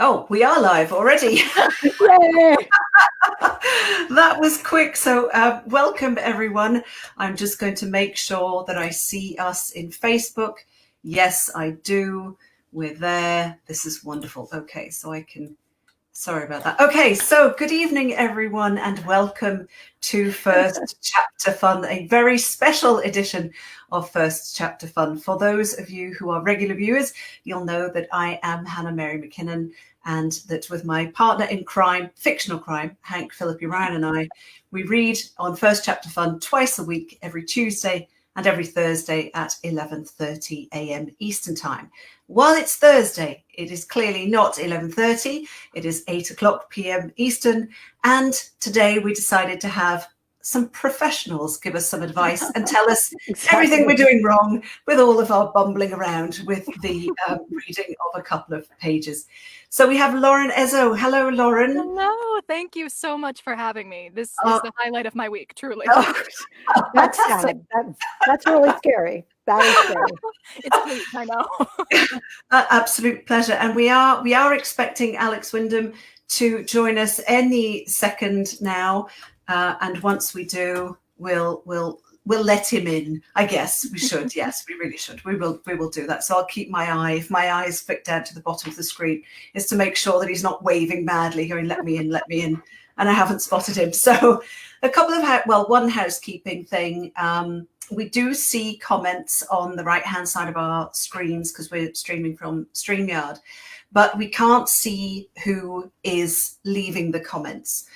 Oh, we are live already. Yay! That was quick. So welcome, everyone. I'm just going to make sure that I see us in Facebook. Yes, I do. We're there. This is wonderful. Okay, so I can... Sorry about that. Okay, so good evening, everyone, and welcome to First Chapter Fun, a very special edition of First Chapter Fun. For those of you who are regular viewers, you'll know that I am Hannah Mary McKinnon, and that with my partner in crime, fictional crime, Hank Philippi Ryan, and I, we read on First Chapter Fun twice a week, every Tuesday and every Thursday at 11:30 a.m. Eastern Time. While it's Thursday, it is clearly not 11:30, it is 8 o'clock p.m. Eastern, and today we decided to have some professionals give us some advice and tell us everything we're doing wrong with all of our bumbling around with the reading of a couple of pages. So we have Lauren Ezzo. Hello, Lauren. Hello. Thank you so much for having me. This is the highlight of my week, truly. That's sad. That's really scary. That is scary. It's sweet, I know. Absolute pleasure. And we are expecting Alex Wyndham to join us any second now. And once we do, we'll let him in. I guess we should. Yes, we really should. We will do that. So I'll keep my eye. If my eye is flicked down to the bottom of the screen, is to make sure that he's not waving madly, going, let me in, and I haven't spotted him. So a couple of one housekeeping thing. We do see comments on the right-hand side of our screens because we're streaming from StreamYard, but we can't see who is leaving the comments.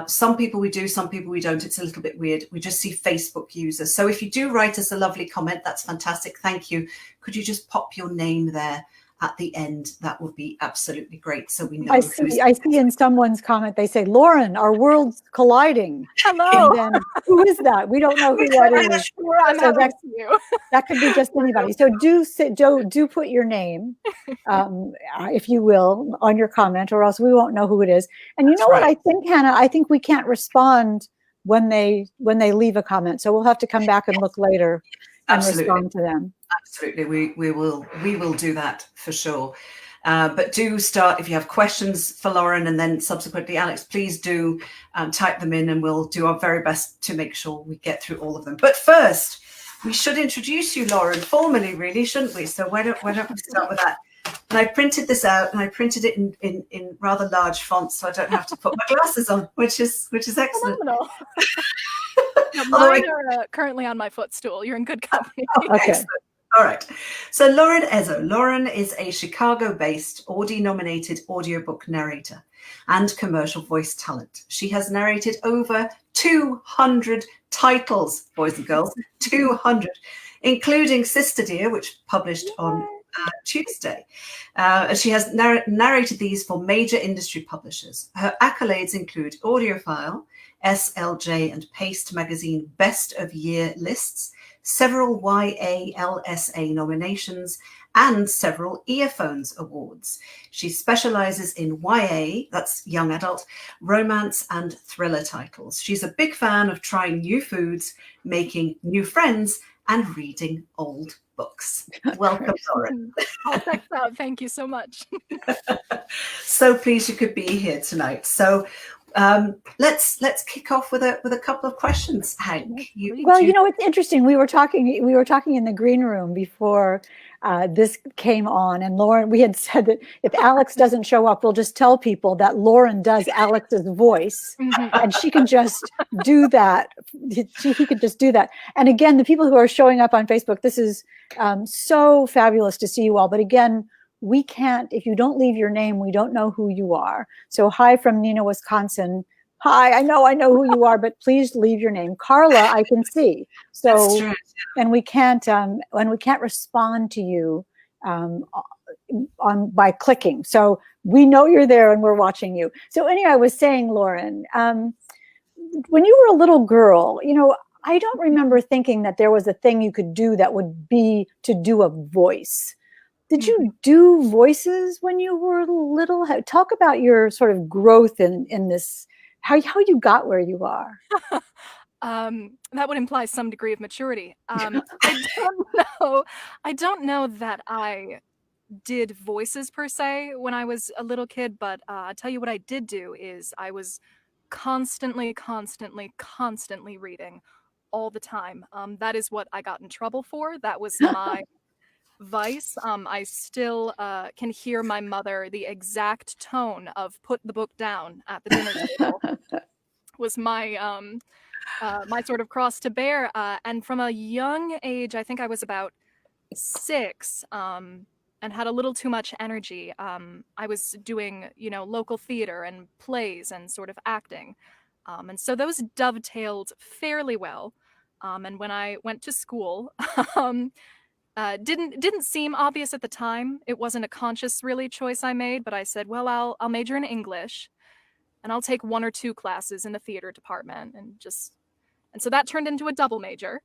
Some people we do, some people we don't. It's a little bit weird. We just see Facebook users. So if you do write us a lovely comment, that's fantastic. Thank you. Could you just pop your name there at the end? That would be absolutely great. So we know. I see in someone's comment, they say, Lauren, our world's colliding. Hello. And then, who is that? We don't know who that is. So that could be just anybody. So do put your name, if you will, on your comment, or else we won't know who it is. And you know what I think, Hannah? I think we can't respond when they leave a comment. So we'll have to come back and look later and respond to them. Absolutely, we will do that for sure. But do start if you have questions for Lauren, and then subsequently Alex, please do type them in, and we'll do our very best to make sure we get through all of them. But first, we should introduce you, Lauren, formally, really, shouldn't we? So why don't we start with that? And I printed this out, and I printed it in rather large fonts, so I don't have to put my glasses on, which is excellent. Mine are currently on my footstool. You're in good company. Okay. Excellent. All right. So Lauren Ezzo. Lauren is a Chicago-based Audie-nominated audiobook narrator and commercial voice talent. She has narrated over 200 titles, boys and girls, 200, including Sister Dear, which published on Tuesday. She has narrated these for major industry publishers. Her accolades include Audiophile, SLJ and Paste magazine Best of Year lists, several YA/LSA nominations, and several Earphones Awards. She specializes in YA, that's young adult, romance and thriller titles. She's a big fan of trying new foods, making new friends, and reading old books. Welcome, Lauren. Thank you so much. So pleased you could be here tonight. So let's kick off with a couple of questions, Hank. You know, it's interesting. We were talking in the green room before this came on, and Lauren, we had said that if Alex doesn't show up, we'll just tell people that Lauren does Alex's voice, and she can just do that. He could just do that. And again, the people who are showing up on Facebook, this is so fabulous to see you all. But again, we can't, if you don't leave your name, we don't know who you are. So hi from Neenah, Wisconsin. Hi, I know who you are, but please leave your name. Carla, I can see. So, and we can't respond to you by clicking. So we know you're there and we're watching you. So anyway, I was saying, Lauren, when you were a little girl, you know, I don't remember thinking that there was a thing you could do that would be to do a voice. Did you do voices when you were little? Talk about your sort of growth in this, how you got where you are. That would imply some degree of maturity. I don't know that I did voices per se when I was a little kid, but I'll tell you what I did do is I was constantly reading all the time. That is what I got in trouble for. That was my vice. I still can hear my mother, the exact tone of "put the book down" at the dinner table was my sort of cross to bear. And from a young age, I think I was about 6, and had a little too much energy. I was doing, local theater and plays and sort of acting. And so those dovetailed fairly well. And when I went to school, um, didn't seem obvious at the time. It wasn't a conscious really choice I made, but I said, well, I'll major in English and I'll take 1 or 2 classes in the theater department and so that turned into a double major.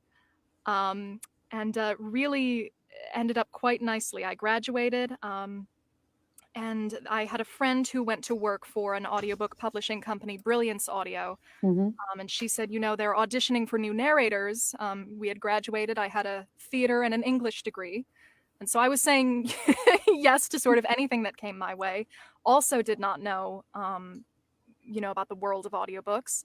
And really ended up quite nicely. I graduated, and I had a friend who went to work for an audiobook publishing company, Brilliance Audio, and she said, they're auditioning for new narrators. We had graduated. I had a theater and an English degree. And so I was saying yes to sort of anything that came my way. Also did not know, about the world of audiobooks.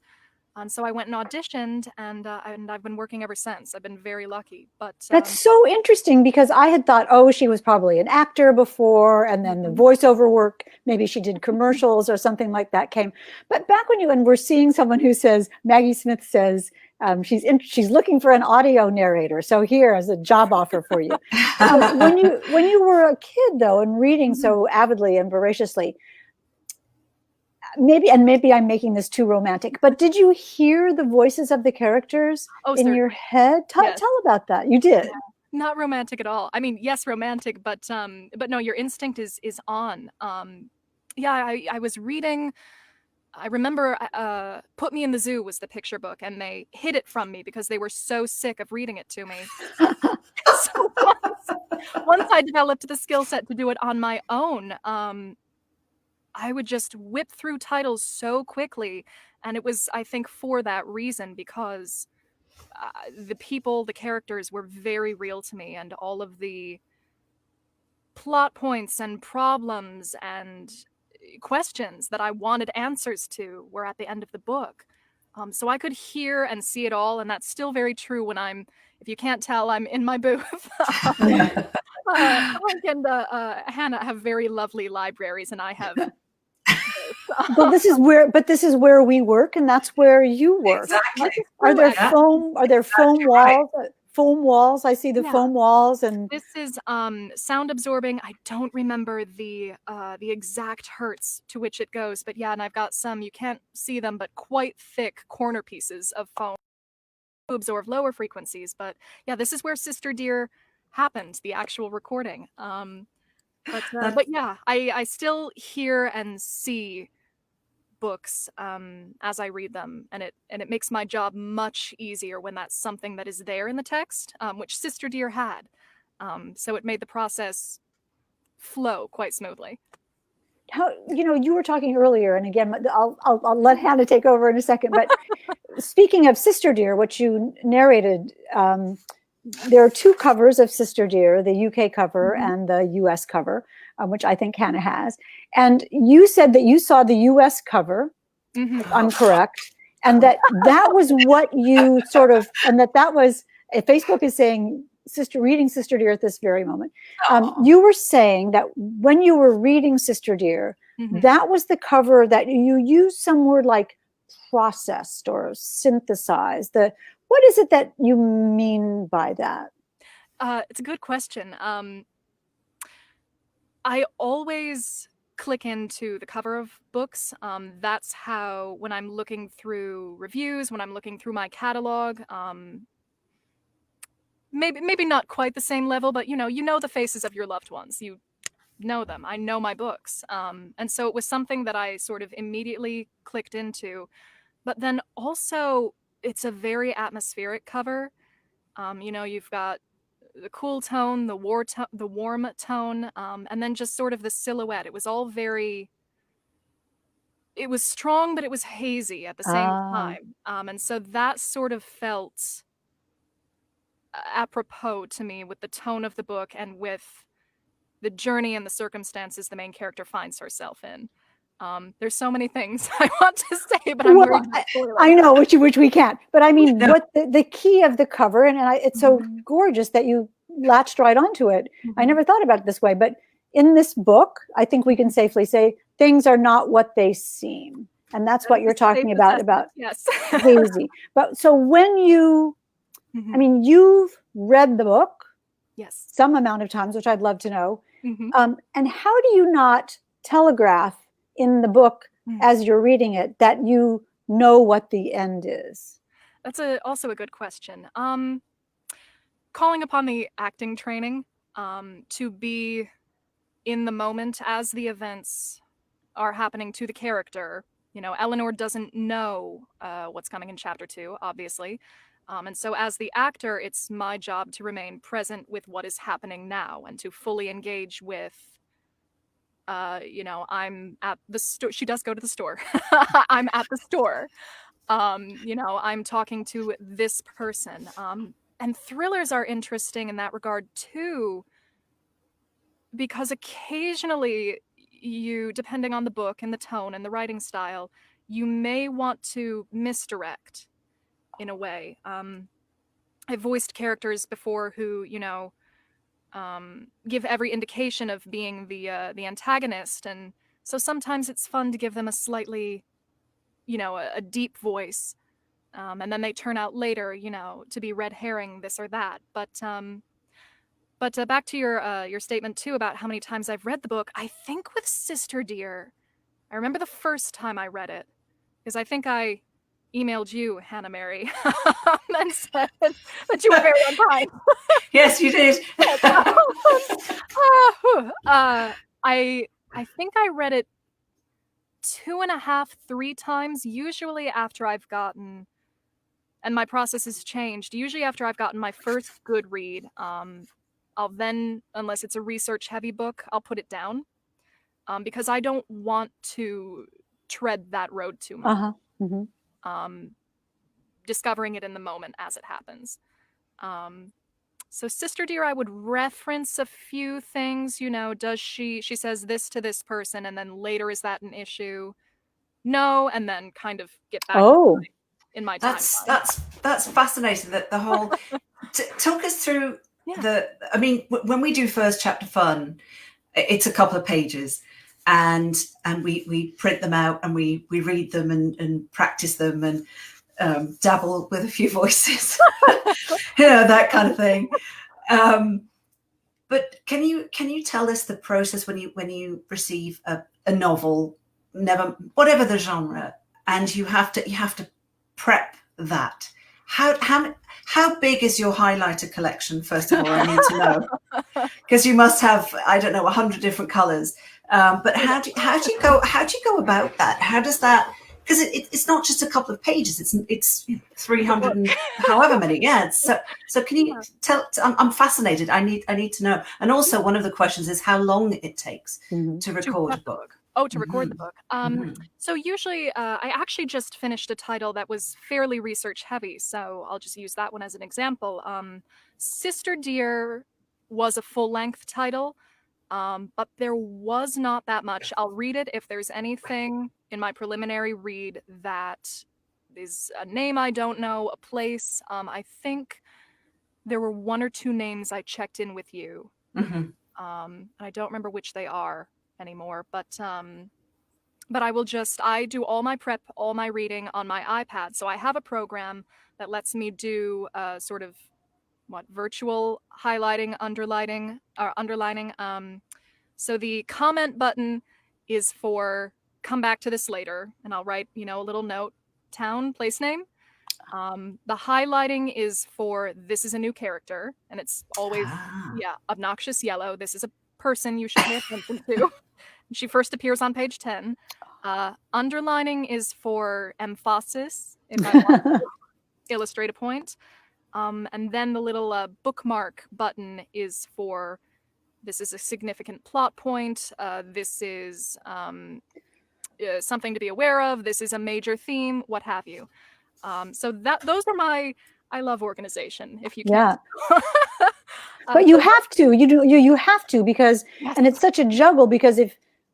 And so I went and auditioned, and I've been working ever since. I've been very lucky. But that's so interesting, because I had thought, oh, she was probably an actor before, and then the voiceover work, maybe she did commercials or something like that came. But back and we're seeing someone who says, Maggie Smith says, she's looking for an audio narrator. So here is a job offer for you. So when you were a kid, though, and reading so avidly and voraciously, maybe I'm making this too romantic, but did you hear the voices of the characters in your head? Tell about that. You did. Yeah. Not romantic at all. I mean, yes, romantic, but no, your instinct is on. I was reading. I remember Put Me in the Zoo was the picture book, and they hid it from me because they were so sick of reading it to me. So once I developed the skill set to do it on my own, I would just whip through titles so quickly. And it was, I think, for that reason, because the characters were very real to me, and all of the plot points and problems and questions that I wanted answers to were at the end of the book. So I could hear and see it all, and that's still very true when if you can't tell, I'm in my booth. Hank and Hannah have very lovely libraries, and I have. Well, this is where we work, and that's where you work. Exactly. Are there foam walls? Foam walls. I see the foam walls, and this is sound absorbing. I don't remember the exact hertz to which it goes, but yeah, and I've got some, you can't see them, but quite thick corner pieces of foam to absorb lower frequencies. But yeah, this is where Sister Dear happened, the actual recording. But yeah, I still hear and see books as I read them, and it makes my job much easier when that's something that is there in the text, which Sister Dear had. So it made the process flow quite smoothly. How, you were talking earlier, and again, I'll let Hannah take over in a second. But speaking of Sister Dear, which you narrated, there are 2 covers of Sister Dear, the UK cover and the US cover, which I think Hannah has. And you said that you saw the US cover, if I'm correct, and that was what you sort of, and that was, if Facebook is saying reading Sister Dear at this very moment. You were saying that when you were reading Sister Dear, that was the cover that you used some word like processed or synthesized. What is it that you mean by that? It's a good question. I always click into the cover of books. That's how, when I'm looking through reviews, when I'm looking through my catalog, maybe not quite the same level, but you know the faces of your loved ones. You know them. I know my books. And so it was something that I sort of immediately clicked into. But then also, it's a very atmospheric cover. You've got the cool tone, the warm tone, and then just sort of the silhouette. It was all it was strong, but it was hazy at the same time. And so that sort of felt apropos to me with the tone of the book and with the journey and the circumstances the main character finds herself in. There's so many things I want to say, but I'm worried about spoiling. I know, which we can't. But I mean, what the key of the cover, and it's so gorgeous that you latched right onto it. I never thought about it this way, but in this book, I think we can safely say things are not what they seem. And that's what you're talking about yes. Hazy. But so when you, I mean, you've read the book yes, some amount of times, which I'd love to know. And how do you not telegraph in the book as you're reading it that you know what the end is? That's also a good question. Calling upon the acting training to be in the moment as the events are happening to the character. You know, Eleanor doesn't know what's coming in chapter 2, obviously. And so as the actor, it's my job to remain present with what is happening now and to fully engage with, you know, I'm at the store. She does go to the store. I'm at the store. You know, I'm talking to this person. And thrillers are interesting in that regard too, because occasionally you, depending on the book and the tone and the writing style, you may want to misdirect in a way. I've voiced characters before who, you know, give every indication of being the antagonist, and so sometimes it's fun to give them a slightly, you know, a deep voice, and then they turn out later, you know, to be red herring this or that. But back to your statement too about how many times I've read the book. I think with Sister Dear, I remember the first time I read it, because I think I emailed you, Hannah Mary, and said that you were very on time. Yes, you did. I think I read it 2.5, 3 times, usually after I've gotten, and my process has changed, usually after I've gotten my first good read. I'll then, unless it's a research heavy book, I'll put it down, because I don't want to tread that road too much. Discovering it in the moment as it happens. So Sister Dear, I would reference a few things, you know, does she says this to this person, and then later is that an issue? No, and then kind of get back in my timeline. That's fascinating, that the whole talk us through I mean, when we do first chapter fun, it's a couple of pages, and we print them out and we read them and practice them and dabble with a few voices, you know, that kind of thing. But can you tell us the process when you receive a novel, whatever the genre, and you have to prep that? How big is your highlighter collection? First of all, I need to know, because you must have, I don't know, 100 different colors. But how do you go about that? How does that? Because it's not just a couple of pages; it's 300 and however many. Yeah. So can you tell? I'm fascinated. I need to know. And also, one of the questions is how long it takes to record a book. Oh, to record the book. So usually, I actually just finished a title that was fairly research heavy, so I'll just use that one as an example. Sister Dear was a full-length title, but there was not that much. I'll read it if there's anything in my preliminary read that is a name I don't know, a place. I think there were 1 or 2 names I checked in with you. I don't remember which they are anymore, but I do all my prep, all my reading on my iPad. So I have a program that lets me do sort of virtual highlighting, underlining. So the comment button is for come back to this later, and I'll write, you know, a little note, town, place name. The highlighting is for this is a new character, and it's always obnoxious yellow. This is a person you should pay attention to. She first appears on page 10. Underlining is for emphasis, if I want to illustrate a point. And then the little bookmark button is for this is a significant plot point. This is something to be aware of. This is a major theme, what have you. So those are my, I love organization, if you can. But you have to, you have to, because, Yes. and it's such a juggle, because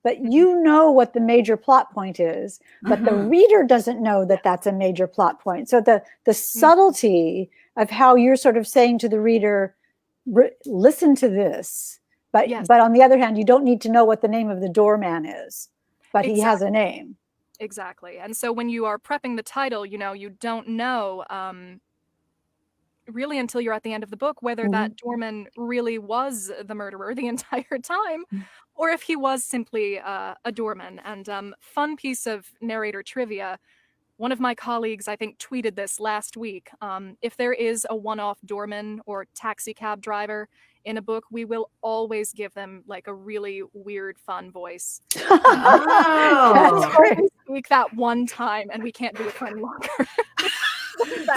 but you know what the major plot point is, but the reader doesn't know that that's a major plot point. So the subtlety of how you're sort of saying to the reader, listen to this, but on the other hand, you don't need to know what the name of the doorman is, but he has a name. Exactly. And so when you are prepping the title, you don't know really until you're at the end of the book whether that doorman really was the murderer the entire time, or if he was simply a doorman. And fun piece of narrator trivia, one of my colleagues, I think, tweeted this last week. If there is a one-off doorman or taxi cab driver in a book, we will always give them like a really weird, fun voice. Oh. Only speak that one time, and we can't do it for any longer.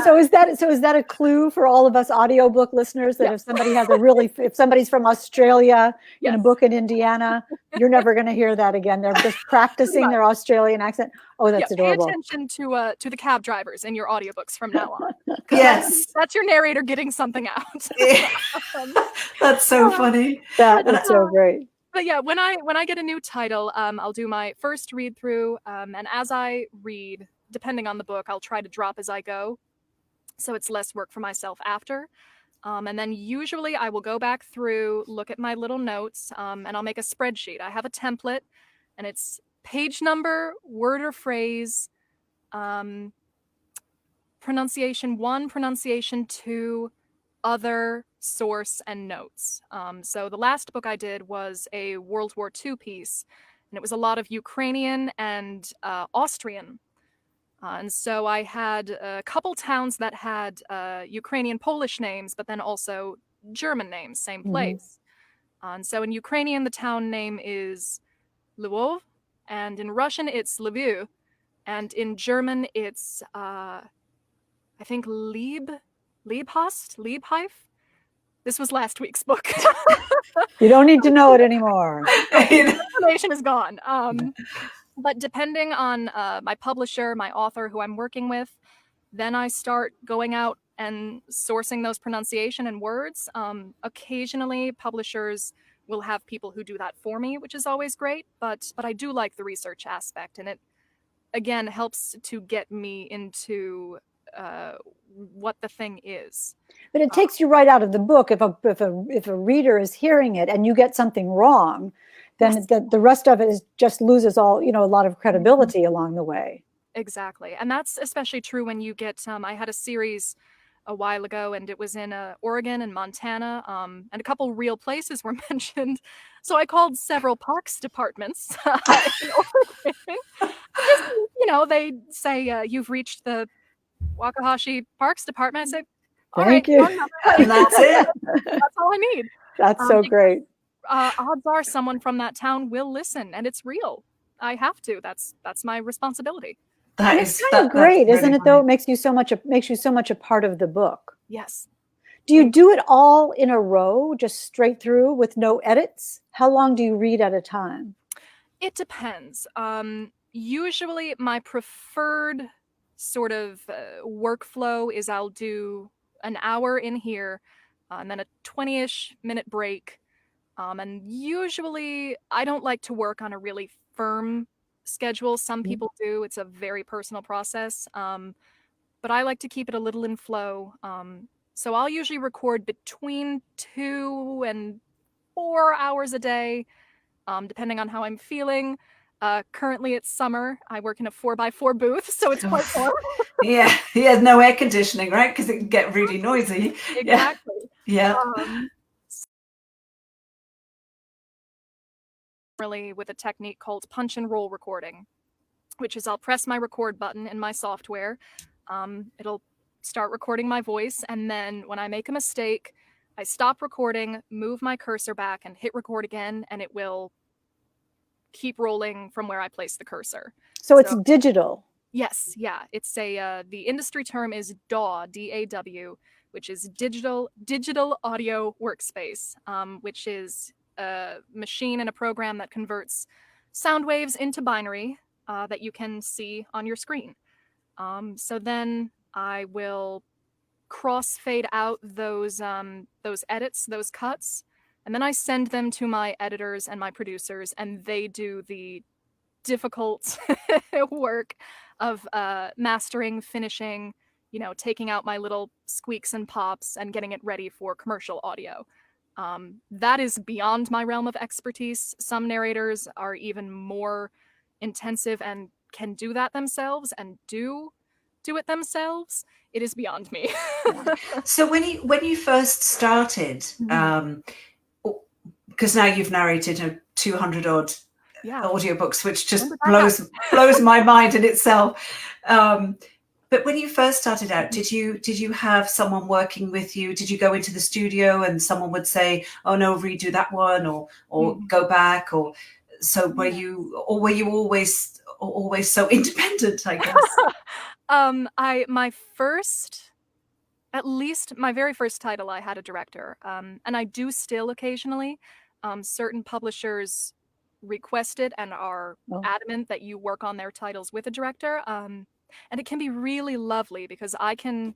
So is that a clue for all of us audiobook listeners, that if somebody has if somebody's from Australia in a book in Indiana, you're never going to hear that again. They're just practicing their Australian accent. Oh, that's adorable. Pay attention to the cab drivers in your audiobooks from now on. Yes. That's your narrator getting something out. That's so funny. That's so great. But yeah, when I get a new title, I'll do my first read through, and as I read, depending on the book, I'll try to drop as I go, so it's less work for myself after. And then usually I will go back through, look at my little notes, and I'll make a spreadsheet. I have a template, and it's page number, word or phrase, pronunciation 1, pronunciation 2, other, source, and notes. So the last book I did was a World War II piece, and it was a lot of Ukrainian and Austrian. And so I had a couple towns that had Ukrainian Polish names, but then also German names, same place. And so in Ukrainian, the town name is Lwów, and in Russian, it's Lviv, and in German, it's, I think, Liebheif. This was last week's book. You don't need to know it anymore. The information is gone. But depending on my publisher, my author who I'm working with, then I start going out and sourcing those pronunciation and words. Occasionally, publishers will have people who do that for me, which is always great. But I do like the research aspect, and it, again, helps to get me into what the thing is. But it takes you right out of the book. If a reader is hearing it and you get something wrong, then the rest of it just loses a lot of credibility along the way. Exactly. And that's especially true when you get, I had a series a while ago, and it was in Oregon and Montana, and a couple real places were mentioned. So I called several parks departments in Oregon. They say, you've reached the Wakahashi Parks Department. I say, Thank you. And that's it. That's all I need. That's so great. Odds are someone from that town will listen, and it's real. I have to. That's my responsibility. It's kind of great, isn't it? Though it makes you so much a part of the book. Yes. Do you do it all in a row, just straight through with no edits? How long do you read at a time? It depends. Usually, my preferred sort of workflow is I'll do an hour in here, and then a 20-ish minute break. And usually I don't like to work on a really firm schedule. Some people do. It's a very personal process. But I like to keep it a little in flow. So I'll usually record between 2 and 4 hours a day, depending on how I'm feeling. Currently it's summer. I work in a 4x4 booth, so it's quite warm. Yeah, no air conditioning, right? Because it can get really noisy. Exactly. Yeah. Really with a technique called punch and roll recording, which is I'll press my record button in my software. It'll start recording my voice, and then when I make a mistake, I stop recording, move my cursor back, and hit record again, and it will keep rolling from where I place the cursor. So it's digital. Yes, yeah. It's the industry term is DAW, D-A-W, which is digital audio workspace, which is a machine and a program that converts sound waves into binary that you can see on your screen. So then I will cross-fade out those edits, those cuts, and then I send them to my editors and my producers, and they do the difficult work of mastering, finishing, taking out my little squeaks and pops and getting it ready for commercial audio. That is beyond my realm of expertise. Some narrators are even more intensive and can do that themselves and do it themselves. It is beyond me. So when you first started, because now you've narrated 200 odd audiobooks, which just blows my mind in itself. But when you first started out, did you have someone working with you? Did you go into the studio and someone would say, "Oh no, redo that one," or go back, or so? Were you always so independent, I guess? My very first title, I had a director, and I do still occasionally. Certain publishers requested and are adamant that you work on their titles with a director. And it can be really lovely because I can,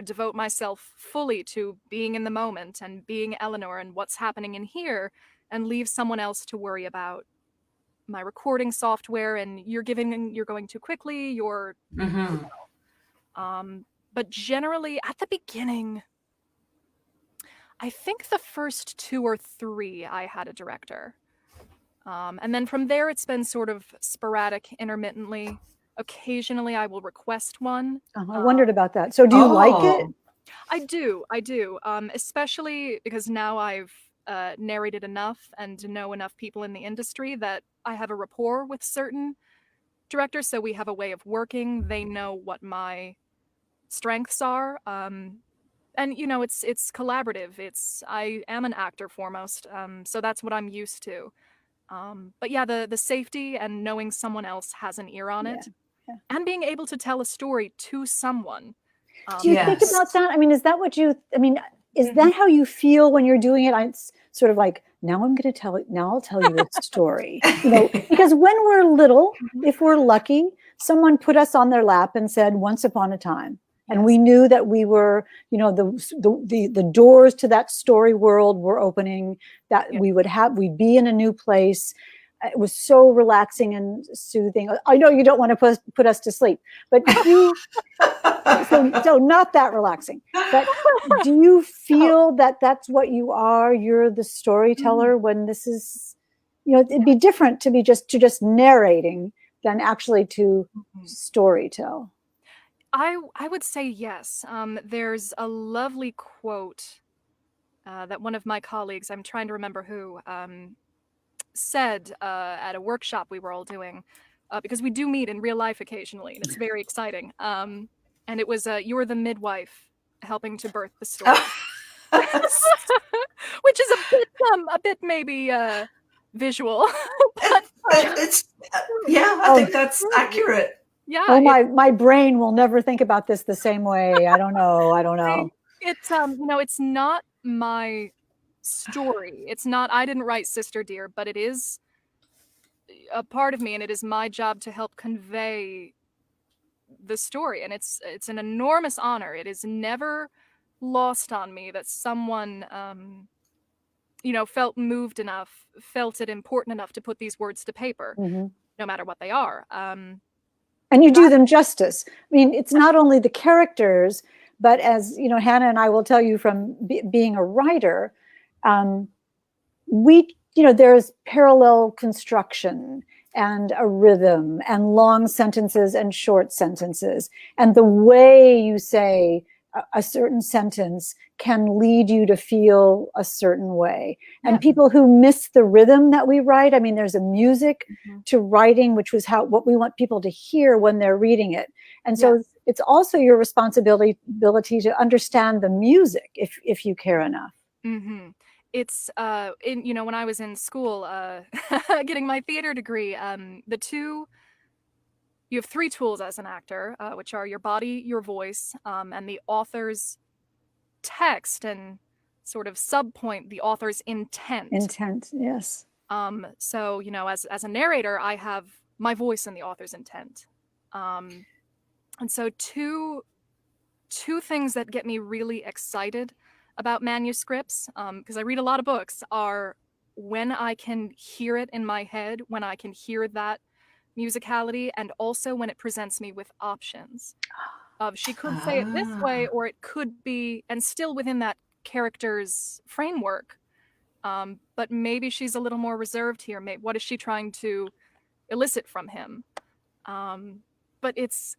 devote myself fully to being in the moment and being Eleanor and what's happening in here, and leave someone else to worry about my recording software and you're going too quickly, but generally at the beginning, I think the first 2 or 3 I had a director. And then from there it's been sort of sporadic, intermittently. Occasionally I will request one. I wondered about that. So do you like it? I do. Especially because now I've narrated enough and know enough people in the industry that I have a rapport with certain directors, so we have a way of working. They know what my strengths are, and it's collaborative. I am an actor foremost, so that's what I'm used to. But yeah, the safety and knowing someone else has an ear on it, and being able to tell a story to someone. Do you think about that? I mean, is that what you? I mean, is that how you feel when you're doing it? It's sort of like, now I'm going to tell it. Now I'll tell you a story. Because when we're little, if we're lucky, someone put us on their lap and said, "Once upon a time." And we knew that we were, the doors to that story world were opening, that we'd be in a new place. It was so relaxing and soothing. I know you don't want to put us to sleep, but so not that relaxing. But do you feel that that's what you are? You're the storyteller when this is, it'd be different to be just narrating than actually to storytell. I would say yes. There's a lovely quote that one of my colleagues, I'm trying to remember who, said at a workshop we were all doing, because we do meet in real life occasionally, and it's very exciting. And it was, "You're the midwife helping to birth the story," which is a bit maybe visual. But, I think that's accurate. Yeah. Oh, my brain will never think about this the same way. I don't know. It's it's not my story. It's not, I didn't write Sister Dear, but it is a part of me, and it is my job to help convey the story. And it's an enormous honor. It is never lost on me that someone felt moved enough, felt it important enough to put these words to paper, no matter what they are. And you do them justice. I mean, it's not only the characters, but as Hannah and I will tell you from being a writer, there's parallel construction and a rhythm and long sentences and short sentences. And the way you say a certain sentence can lead you to feel a certain way. And people who miss the rhythm that we write, I mean, there's a music to writing, which was what we want people to hear when they're reading it. And so it's also your responsibility to understand the music if you care enough. It's when I was in school getting my theater degree, you have 3 tools as an actor, which are your body, your voice, and the author's text, and sort of subpoint the author's intent. Yes. So as a narrator, I have my voice and the author's intent, and so to two things that get me really excited about manuscripts, because I read a lot of books, are when I can hear it in my head, when I can hear that musicality, and also when it presents me with options of she could say it this way, or it could be, and still within that character's framework, but maybe she's a little more reserved here. What is she trying to elicit from him? But it's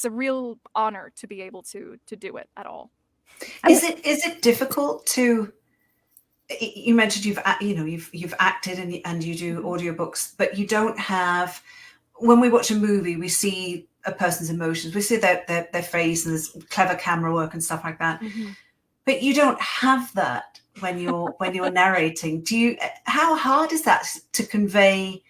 a real honor to be able to do it at all. Is it difficult to? You mentioned you've acted and you do audiobooks, but you don't have. When we watch a movie, we see a person's emotions, we see their face, and there's clever camera work and stuff like that. But you don't have that when you're narrating. How hard is that to convey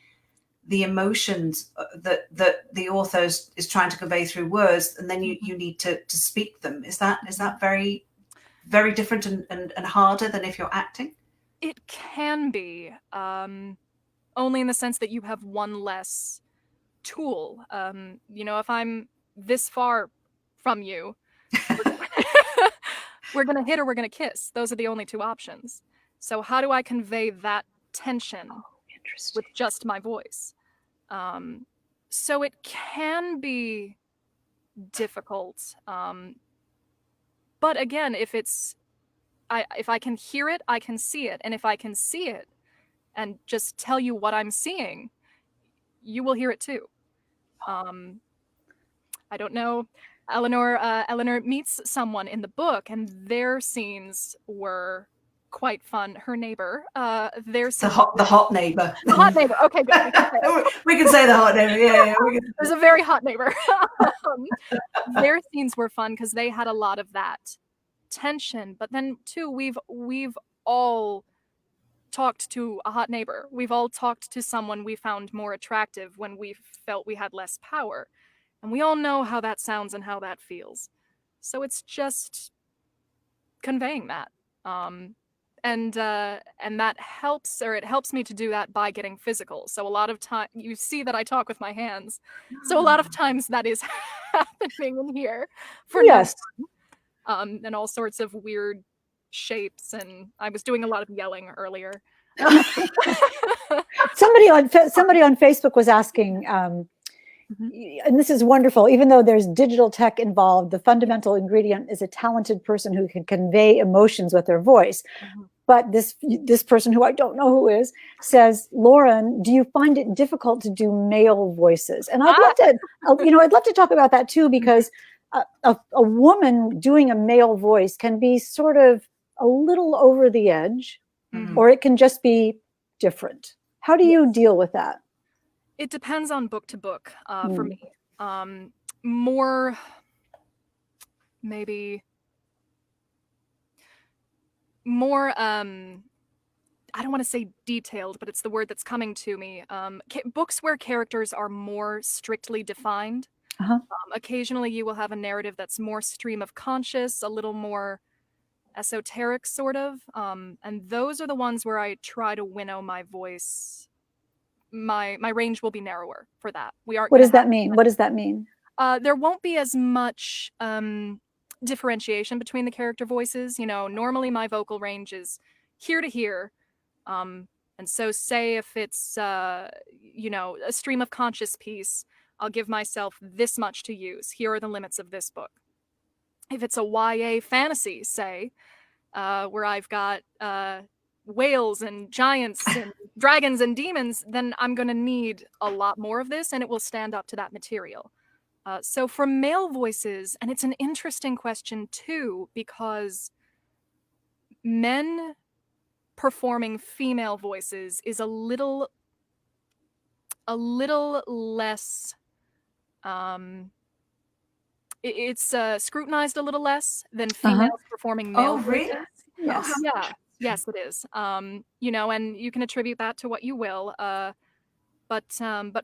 the emotions that the author is trying to convey through words, and then you need to speak them? Is that very, very different and harder than if you're acting? It can be, only in the sense that you have one less tool. If I'm this far from you, we're gonna hit or we're gonna kiss. Those are the only two options. So how do I convey that tension with just my voice? So it can be difficult. But again, if I can hear it, I can see it. And if I can see it and just tell you what I'm seeing, you will hear it too. I don't know. Eleanor meets someone in the book, and their scenes were quite fun. Her neighbor, the hot neighbor. The hot neighbor. Okay, good. We can say the hot neighbor. Yeah. There's a very hot neighbor. Their scenes were fun because they had a lot of that tension. But then too, we've all talked to a hot neighbor. We've all talked to someone we found more attractive when we felt we had less power. And we all know how that sounds and how that feels. So it's just conveying that. And that helps, or it helps me to do that by getting physical. So a lot of time, you see that I talk with my hands. So a lot of times that is happening in here for and all sorts of weird shapes. And I was doing a lot of yelling earlier. Somebody on Facebook was asking, and this is wonderful, even though there's digital tech involved, the fundamental ingredient is a talented person who can convey emotions with their voice. But this person, who I don't know who is, says, Lauren, do you find it difficult to do male voices? And I'd love to talk about that too, because a woman doing a male voice can be sort of a little over the edge, or it can just be different. How do you deal with that? It depends on book to book for me. More, maybe more, I don't want to say detailed, but it's the word that's coming to me. Books where characters are more strictly defined. Occasionally you will have a narrative that's more stream of conscious, a little more esoteric sort of. And those are the ones where I try to winnow my voice. My range will be narrower for that. What does that mean? What does that mean? There won't be as much differentiation between the character voices. Normally my vocal range is here to here. And so say if it's, a stream of conscious piece, I'll give myself this much to use. Here are the limits of this book. If it's a YA fantasy, say, where I've got whales and giants and dragons and demons, then I'm going to need a lot more of this, and it will stand up to that material. So for male voices, and it's an interesting question too, because men performing female voices is a little less, it's scrutinized a little less than females performing male voices. Yes. Yeah. Yes, it is. And you can attribute that to what you will. But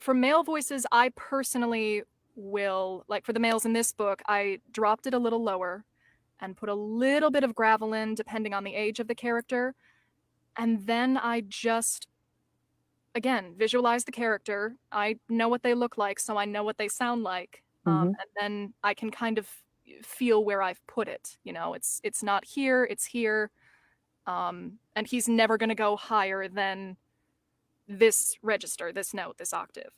for male voices, I personally will, like for the males in this book, I dropped it a little lower and put a little bit of gravel in, depending on the age of the character. And then I just, again, visualize the character. I know what they look like, so I know what they sound like. And then I can kind of feel where I've put it. You know, it's not here, it's here. And he's never going to go higher than this register, this note, this octave.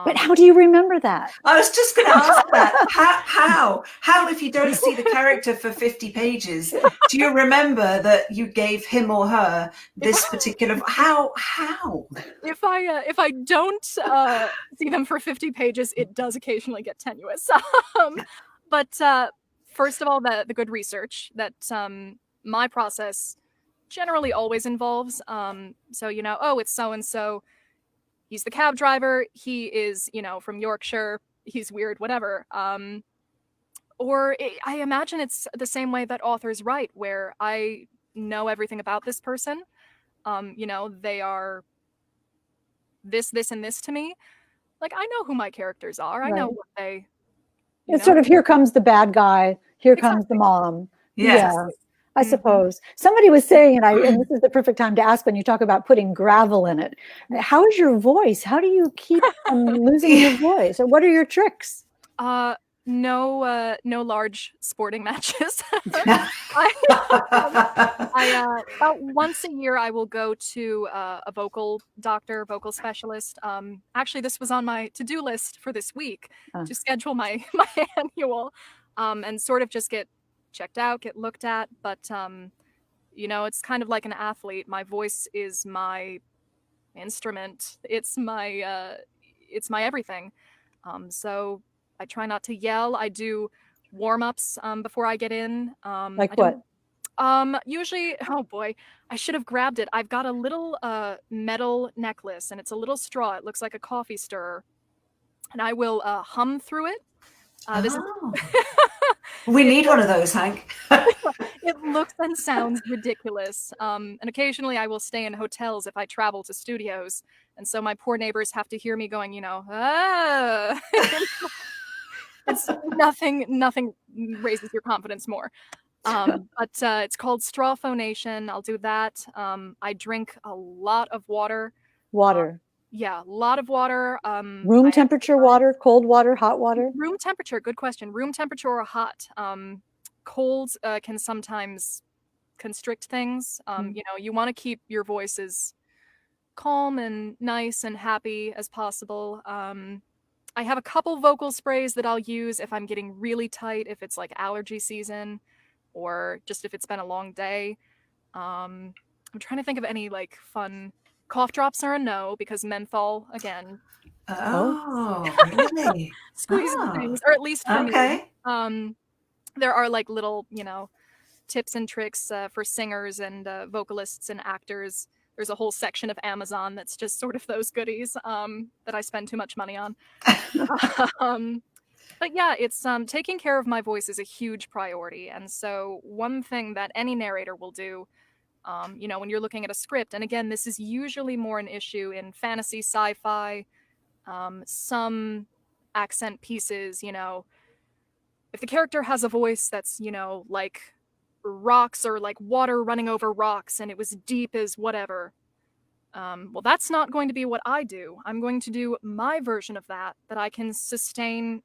But how do you remember that? I was just going to ask that. How, if you don't see the character for 50 pages, do you remember that you gave him or her this particular? How? If I don't see them for 50 pages, it does occasionally get tenuous. But first of all, the good research that my process generally always involves. So, you know, oh, it's so and so. He's the cab driver. He is, you know, from Yorkshire. He's weird, whatever. I imagine it's the same way that authors write, where I know everything about this person. You know, they are this, and this to me. Like, I know who my characters are. I know what they... It's sort of, here comes the bad guy. Here comes the mom. Yes. Yeah. I suppose somebody was saying, and this is the perfect time to ask when you talk about putting gravel in it. How is your voice? How do you keep from losing your voice? Or what are your tricks? No large sporting matches. About once a year, I will go to a vocal doctor, vocal specialist. Actually, this was on my to-do list for this week to schedule my annual, and sort of just get checked out, get looked at. But you know, it's kind of like an athlete. My voice is my instrument. It's my everything. So I try not to yell. I do warm-ups before I get in. Like what? Usually, oh boy, I should have grabbed it. I've got a little metal necklace, and it's a little straw. It looks like a coffee stirrer, and I will hum through it. We need one of those, Hank. It looks and sounds ridiculous. And occasionally I will stay in hotels if I travel to studios. And so my poor neighbors have to hear me going, you know, it's nothing raises your confidence more. But it's called straw phonation. I'll do that. I drink a lot of water. Yeah, a lot of water. Room temperature water, cold water, hot water? Room temperature, good question. Room temperature or hot. Cold can sometimes constrict things. You know, you want to keep your voice as calm and nice and happy as possible. I have a couple vocal sprays that I'll use if I'm getting really tight, if it's like allergy season, or just if it's been a long day. I'm trying to think of any like fun... Cough drops are a no, because menthol, again. Oh, really? Squeeze things, or at least for me. There are like little, you know, tips and tricks for singers and vocalists and actors. There's a whole section of Amazon that's just sort of those goodies that I spend too much money on. But yeah, it's taking care of my voice is a huge priority. And so one thing that any narrator will do, you know, when you're looking at a script, and again, this is usually more an issue in fantasy, sci-fi, some accent pieces, you know, if the character has a voice that's, you know, like rocks or like water running over rocks and it was deep as whatever, well, that's not going to be what I do. I'm going to do my version of that I can sustain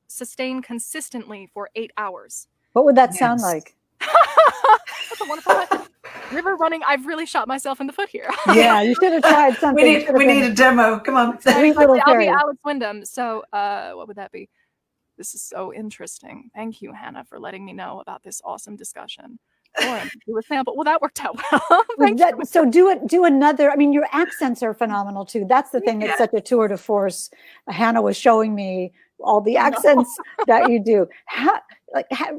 consistently for 8 hours. What would that sound like? That's a wonderful river running. I've really shot myself in the foot here. Yeah, you should have tried something. we need a demo. Come on. I'll be Alex Wyndham. So what would that be? This is so interesting. Thank you, Hannah, for letting me know about this awesome discussion. Lauren, do a sample. Well, that worked out well. So do another. I mean, your accents are phenomenal too. That's the thing that's such a tour de force. Hannah was showing me all the accents that you do.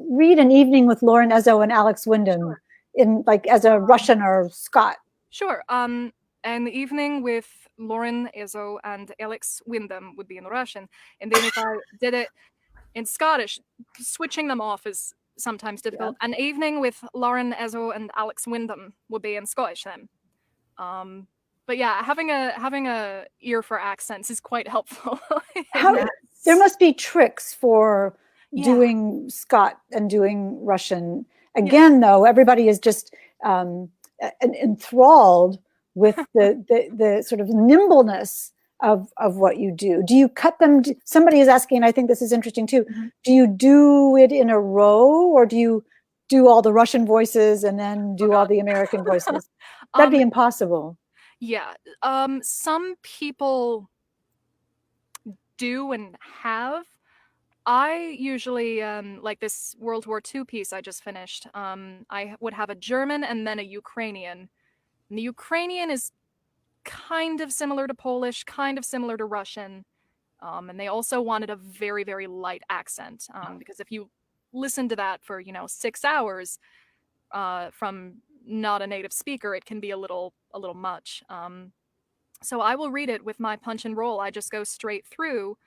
Read An Evening with Lauren Ezzo and Alex Wyndham in like as a Russian or Scot. Sure. An Evening with Lauren Ezzo and Alex Wyndham would be in Russian, and then if I did it in Scottish, switching them off is sometimes difficult. An Evening with Lauren Ezzo and Alex Wyndham would be in Scottish then. But yeah, having a ear for accents is quite helpful. There must be tricks for doing Scot and doing Russian. Again, though, everybody is just enthralled with the sort of nimbleness of what you do? Do you cut them? Somebody is asking, and I think this is interesting too. Do you do it in a row, or do you do all the Russian voices and then do all the American voices? That'd be impossible. Yeah. Some people do and have. I usually, like this World War II piece I just finished, I would have a German and then a Ukrainian. And the Ukrainian is kind of similar to Polish, kind of similar to Russian. And they also wanted a very, very light accent. Because if you listen to that for, 6 hours from not a native speaker, it can be a little much. So I will read it with my punch and roll. I just go straight through.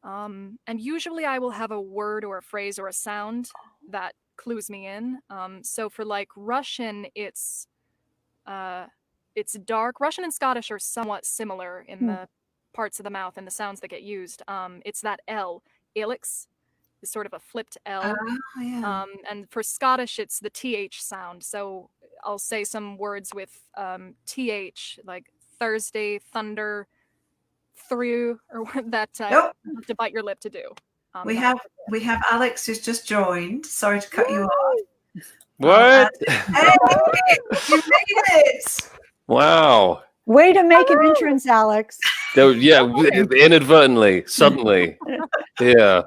And usually I will have a word or a phrase or a sound that clues me in. So for like Russian, it's dark. Russian and Scottish are somewhat similar in the parts of the mouth and the sounds that get used. It's that L. Alex is sort of a flipped L. And for Scottish, it's the TH sound. So I'll say some words with TH, like Thursday, thunder, through, or that you have to bite your lip to do. We have Alex who's just joined. Sorry to cut you off. What? Hey, you made it! Wow. Way to make an entrance, Alex. Yeah, inadvertently, suddenly. Yeah.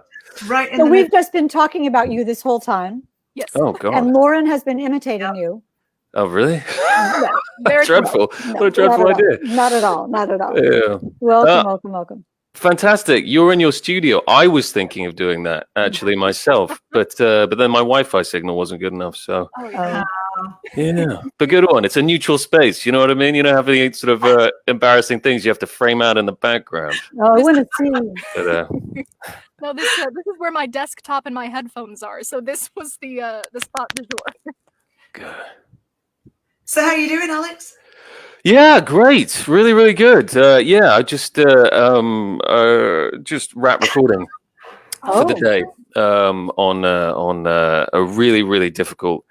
Right. So we've just been talking about you this whole time. Yes. Oh, God. And Lauren has been imitating you. Oh, really? Yeah. Very Dreadful. No, What a dreadful idea. Not at all. Not at all. Yeah. Welcome. Fantastic. You're in your studio. I was thinking of doing that actually myself, but then my Wi-Fi signal wasn't good enough. So yeah, but good one. It's a neutral space. You know what I mean? You don't have any sort of embarrassing things you have to frame out in the background. Oh, I want to see. But, No, this is where my desktop and my headphones are. So this was the spot du jour. good. So how are you doing, Alex? Yeah, great. Really, really good. Yeah, I just wrapped recording for the day on a really, really difficult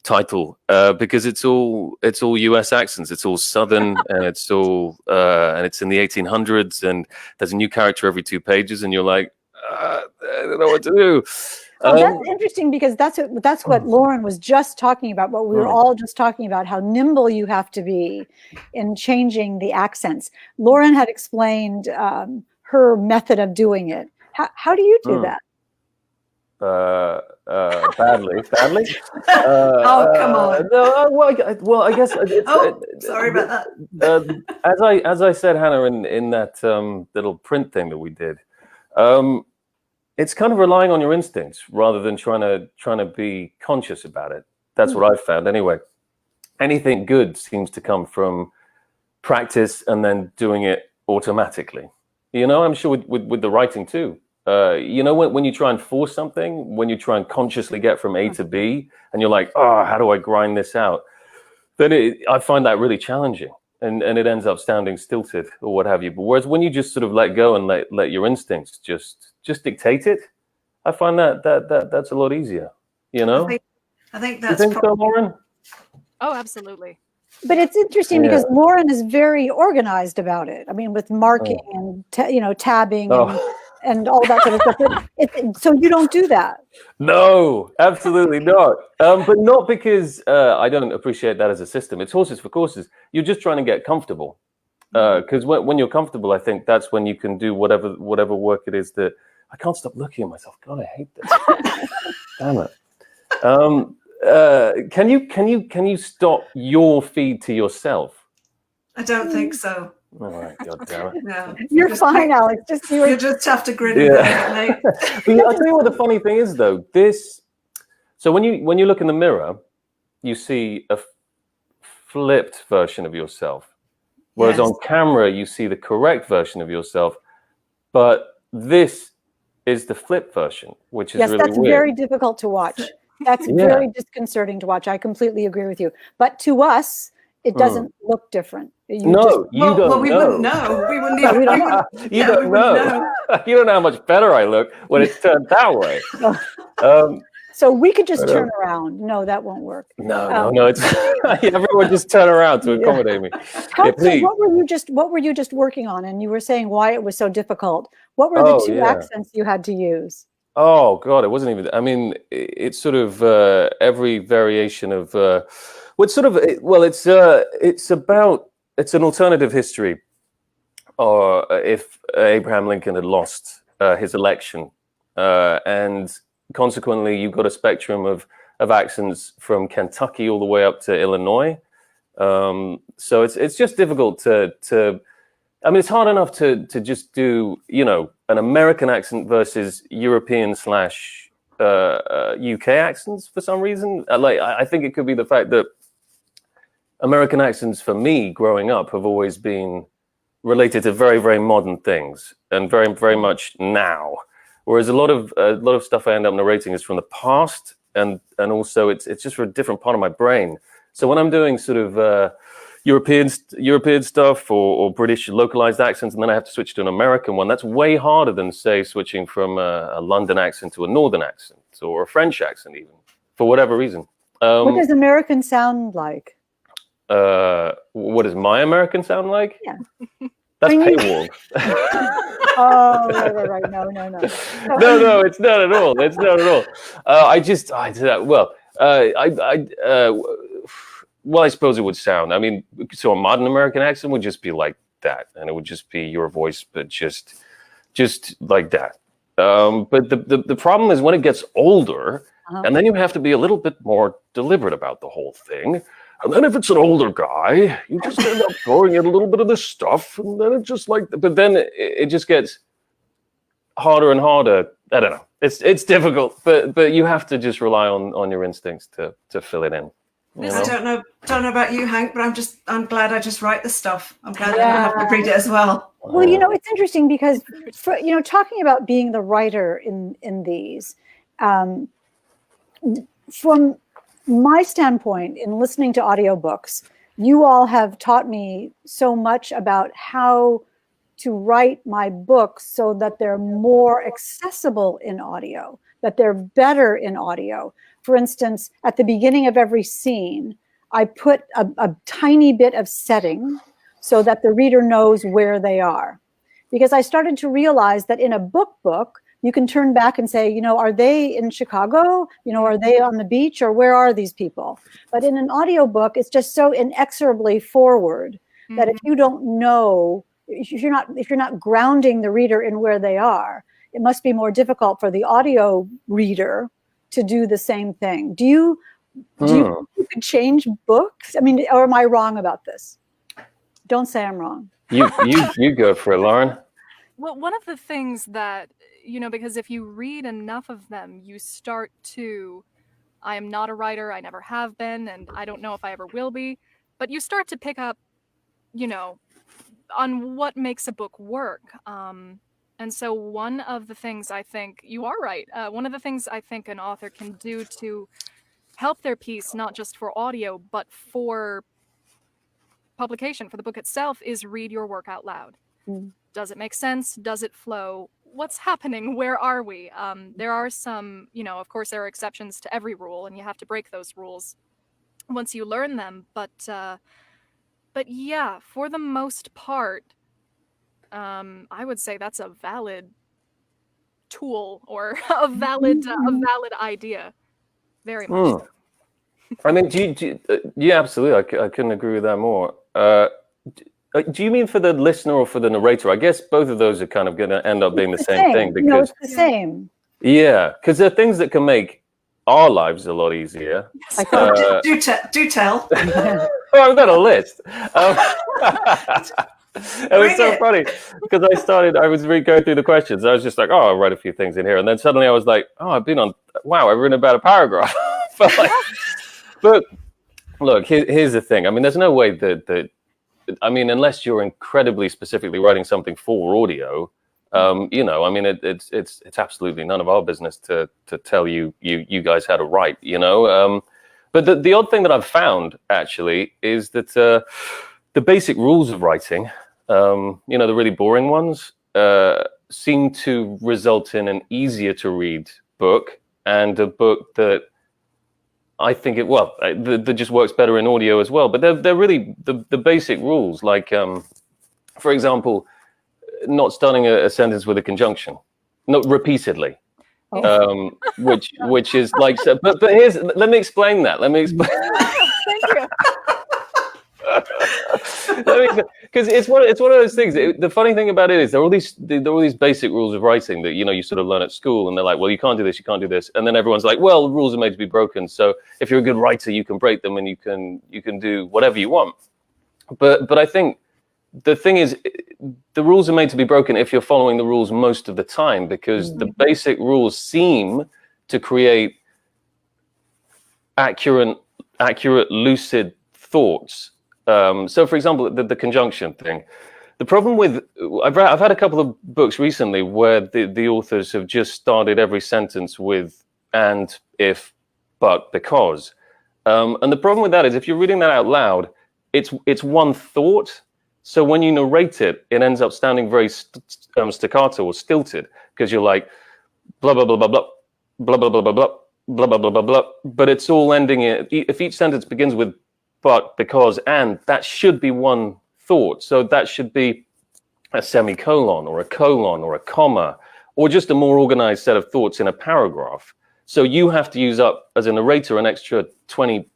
title because it's all US accents. It's all Southern and it's all and it's in the 1800s and there's a new character every 2 pages and you're like, I don't know what to do. That's interesting because that's what Lauren was just talking about. What we were all just talking about, how nimble you have to be in changing the accents. Lauren had explained her method of doing it. How do you do that? Badly. Oh, come on. No, well, I guess. Sorry about that. As I said, Hannah, in that little print thing that we did. It's kind of relying on your instincts rather than trying to be conscious about it. That's what I've found anyway. Anything good seems to come from practice and then doing it automatically. You know, I'm sure with the writing too. You know, when you try and force something, when you try and consciously get from A to B and you're like, oh, how do I grind this out? Then I find that really challenging. And it ends up sounding stilted or what have you. But whereas when you just sort of let go and let your instincts just dictate it, I find that's a lot easier. You know, I think that's. You think so, Lauren? Oh, absolutely. But it's interesting because Lauren is very organized about it. I mean, with marking and tabbing and all that sort of stuff. So you don't do that. No, absolutely not. But not because I don't appreciate that as a system. It's horses for courses. You're just trying to get comfortable. Because when you're comfortable, I think that's when you can do whatever work it is that I can't stop looking at myself. God, I hate this. Damn it. Can you stop your feed to yourself? I don't think so. All right, God damn it. No, you're fine, Alex. You just have to grin. Yeah. I'll tell you what the funny thing is, though. So when you look in the mirror, you see a flipped version of yourself, whereas on camera you see the correct version of yourself. But this is the flipped version, which is really that's weird. Very difficult to watch. That's very disconcerting to watch. I completely agree with you. But to us, it doesn't look different. You don't know. We wouldn't know. We wouldn't even. You don't know. You don't know how much better I look when it's turned that way. So we could just turn around. No, that won't work. No. It's everyone just turn around to accommodate me. So what were you just working on? And you were saying why it was so difficult. What were the two accents you had to use? Oh God, it wasn't even. I mean, it's sort of every variation of it's an alternative history, or if Abraham Lincoln had lost his election, and consequently you've got a spectrum of accents from Kentucky all the way up to Illinois. So it's just difficult to. I mean, it's hard enough to just do, an American accent versus European / UK accents for some reason. I think it could be the fact that American accents for me growing up have always been related to very, very modern things and very, very much now. Whereas a lot of stuff I end up narrating is from the past, and also it's just for a different part of my brain. So when I'm doing sort of European stuff or British localized accents, and then I have to switch to an American one, that's way harder than, say, switching from a London accent to a Northern accent or a French accent, even, for whatever reason. What does American sound like? What does my American sound like? Yeah. That's paywalled. Oh, right. No. No, it's not at all. It's not at all. Well, I suppose it would sound. I mean, so a modern American accent would just be like that, and it would just be your voice, but just like that. But the problem is when it gets older, and then you have to be a little bit more deliberate about the whole thing. And then if it's an older guy, you just end up throwing in a little bit of this stuff, and then it's just like. But then it just gets harder and harder. I don't know. It's difficult, but you have to just rely on your instincts to fill it in. I don't know about you, Hank, but I'm glad I just write the stuff. I'm glad I don't have to read it as well. Well, it's interesting because talking about being the writer in these, from my standpoint in listening to audiobooks, you all have taught me so much about how to write my books so that they're more accessible in audio, that they're better in audio. For instance, at the beginning of every scene, I put a tiny bit of setting so that the reader knows where they are. Because I started to realize that in a book, you can turn back and say, are they in Chicago? Are they on the beach, or where are these people? But in an audiobook, it's just so inexorably forward that if you don't know, if you're not grounding the reader in where they are, it must be more difficult for the audio reader to do the same thing. Do you could change books? I mean, or am I wrong about this? Don't say I'm wrong. You go for it, Lauren. Well, one of the things that, because if you read enough of them, you start to, I am not a writer, I never have been, and I don't know if I ever will be, but you start to pick up, on what makes a book work. And so one of the things I think, you are right, one of the things I think an author can do to help their piece, not just for audio, but for publication, for the book itself, is read your work out loud. Does it make sense? Does it flow? What's happening? Where are we? There are some, of course, there are exceptions to every rule, and you have to break those rules once you learn them. But yeah, for the most part, I would say that's a valid tool or a valid idea. Very much so. I mean, yeah, absolutely. I couldn't agree with that more. Do you mean for the listener or for the narrator? I guess both of those are kind of going to end up being the same thing. Because it's the same. Yeah, because there are things that can make our lives a lot easier. Do tell. Oh, I've got a list. It was so funny because I was going through the questions. I was just like, I'll write a few things in here. And then suddenly I was like, I've written about a paragraph. But look, here's the thing. I mean, there's no way that unless you're incredibly specifically writing something for audio, it's absolutely none of our business to tell you guys how to write, But the odd thing that I've found actually is that the basic rules of writing, the really boring ones, seem to result in an easier to read book and a book that I think that just works better in audio as well. But they're really the basic rules, like, for example, not starting a sentence with a conjunction, not repeatedly, which is like. So, but let me explain that. Let me explain. Thank you. Because it's one of those things. The funny thing about it is there are all these basic rules of writing that you sort of learn at school, and they're like, well, you can't do this, you can't do this, and then everyone's like, well, the rules are made to be broken. So if you're a good writer, you can break them, and you can do whatever you want. But I think the thing is, the rules are made to be broken if you're following the rules most of the time, because the basic rules seem to create accurate, lucid thoughts. So, for example, the conjunction thing. The problem with I've had a couple of books recently where the authors have just started every sentence with and, if, but, because. And the problem with that is if you're reading that out loud, it's one thought. So when you narrate it, it ends up sounding very staccato or stilted, because you're like blah blah blah blah blah blah blah blah blah blah blah blah blah blah blah. But it's all ending in, if each sentence begins with but, because, and, that should be one thought. So that should be a semicolon or a colon or a comma, or just a more organized set of thoughts in a paragraph. So you have to use up, as a narrator, an extra 20-30%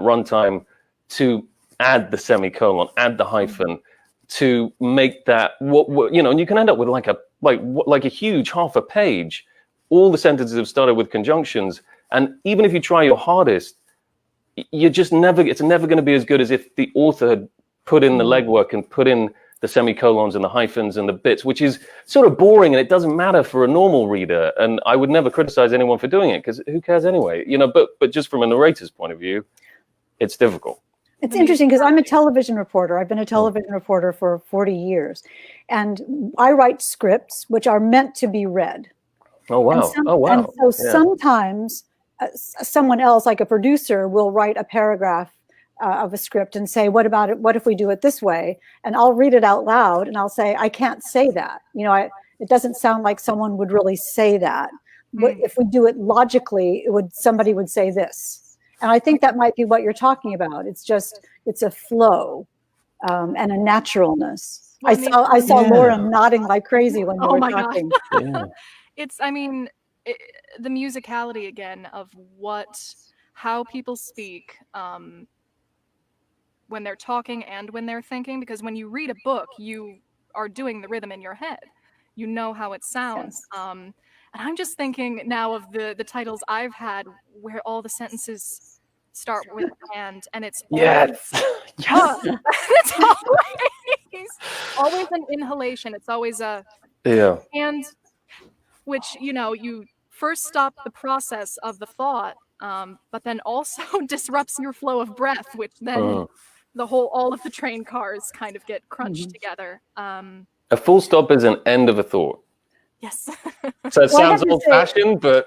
runtime to add the semicolon, add the hyphen, to make that and you can end up with like a huge half a page. All the sentences have started with conjunctions, and even if you try your hardest, it's never going to be as good as if the author had put in the legwork and put in the semicolons and the hyphens and the bits, which is sort of boring, and it doesn't matter for a normal reader. And I would never criticize anyone for doing it, because who cares anyway, but just from a narrator's point of view, it's difficult. It's interesting because I'm a television reporter. I've been a television reporter for 40 years, and I write scripts which are meant to be read. Oh, wow. And so sometimes someone else, like a producer, will write a paragraph of a script and say, what about it? What if we do it this way? And I'll read it out loud and I'll say, I can't say that. It doesn't sound like someone would really say that. But if we do it logically, somebody would say this. And I think that might be what you're talking about. It's a flow and a naturalness. I saw Lauren nodding like crazy when you were talking. Yeah. The musicality again of how people speak when they're talking and when they're thinking, because when you read a book, you are doing the rhythm in your head. You know how it sounds. Yes. And I'm just thinking now of the titles I've had where all the sentences start with and it's yes. It's always an inhalation. It's always a and, which you first stop the process of the thought, but then also disrupts your flow of breath, which then all of the train cars kind of get crunched together. A full stop is an end of a thought. Yes. So it sounds old-fashioned, but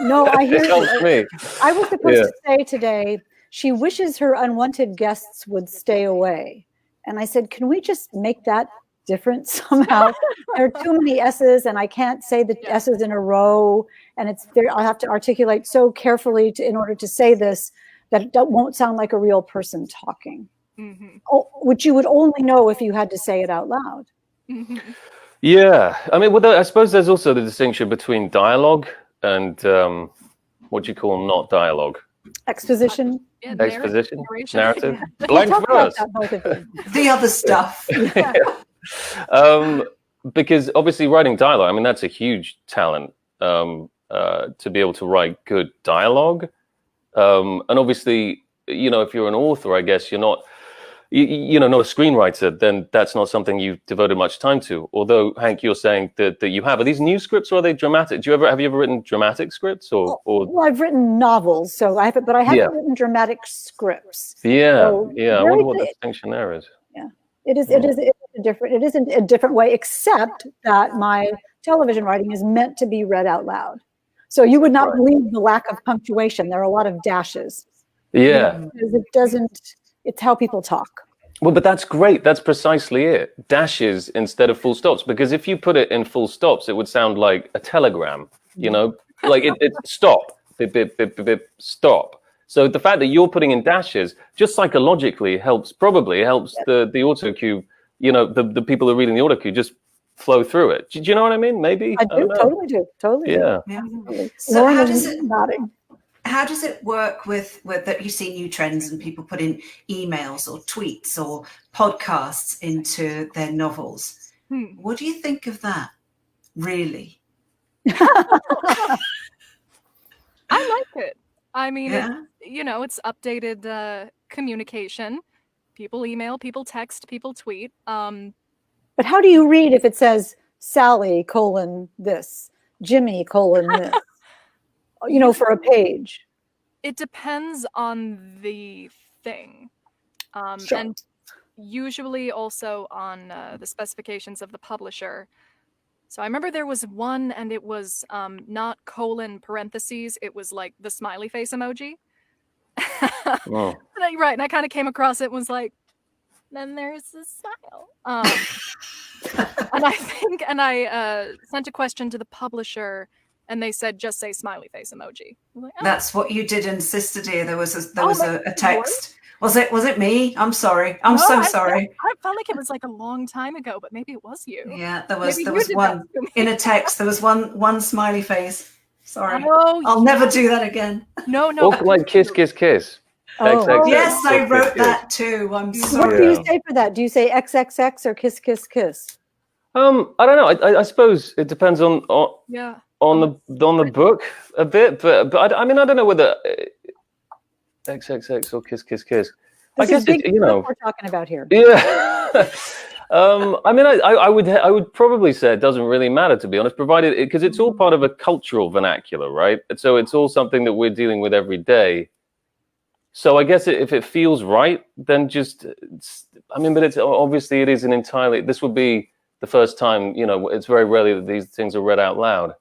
no, I hear it helps me. I was supposed to say today, she wishes her unwanted guests would stay away. And I said, can we just make that different somehow? There are too many S's, and I can't say the S's in a row. And I have to articulate so carefully in order to say this that it won't sound like a real person talking, which you would only know if you had to say it out loud. Mm-hmm. Yeah, I mean, I suppose there's also the distinction between dialogue and what do you call not dialogue? Exposition. Exposition, narrative, blank verse. The other stuff. Because obviously writing dialogue, I mean, that's a huge talent to be able to write good dialogue. And obviously, if you're an author, I guess you're not. Not a screenwriter, then that's not something you've devoted much time to. Although, Hank, you're saying that you have. Are these new scripts or are they dramatic? Have you ever written dramatic scripts or? Well, I've written novels, but I haven't written dramatic scripts. Yeah, so I wonder what the distinction there is. Yeah, it isn't a different way, except that my television writing is meant to be read out loud. So you would not believe the lack of punctuation. There are a lot of dashes. Yeah. Because it's how people talk. Well, but that's great. That's precisely it. Dashes instead of full stops. Because if you put it in full stops, it would sound like a telegram, Like it stop, bip, bip, bip, bip, bip, stop. So the fact that you're putting in dashes just psychologically probably helps the auto cue, the people who are reading the auto cue just flow through it. Do you know what I mean? Maybe? I do, totally do. Totally Yeah. do. Absolutely. So Lauren how is does it nodding. How does it work with that you see new trends and people put in emails or tweets or podcasts into their novels? What do you think of that? Really? I like it. I mean, Yeah. it's updated communication. People email, people text, people tweet. But how do you read if it says Sally : this, Jimmy : this? For a page. It depends on the thing. Sure. And usually also on the specifications of the publisher. So I remember there was one, and it was not parentheses. It was like the smiley face emoji. Wow. Right, and I kind of came across it and was like, then there's the smile. And I sent a question to the publisher, and they said just say smiley face emoji. Like, That's what you did in Sister Dear. There was a text. Was it me? I'm sorry. I'm so sorry. I felt like it was like a long time ago, but maybe it was you. Yeah, there was one in a text. There was one smiley face. Sorry. Oh, I'll never do that again. No. Or like kiss, kiss, kiss. Oh. XXX, Yes, I kiss, wrote kiss. that too. I'm What sorry. do you say for that? Do you say XXX or kiss, kiss, kiss? I don't know. I suppose it depends on the book a bit, but I mean I don't know whether XXX or kiss, kiss, kiss. I guess big we're talking about here. Yeah. I mean, I would probably say it doesn't really matter, to be honest, provided because it's all part of a cultural vernacular, right? So it's all something that we're dealing with every day. So I guess if it feels right, then but it's obviously it is an entirely. This would be the first time, it's very rarely that these things are read out loud.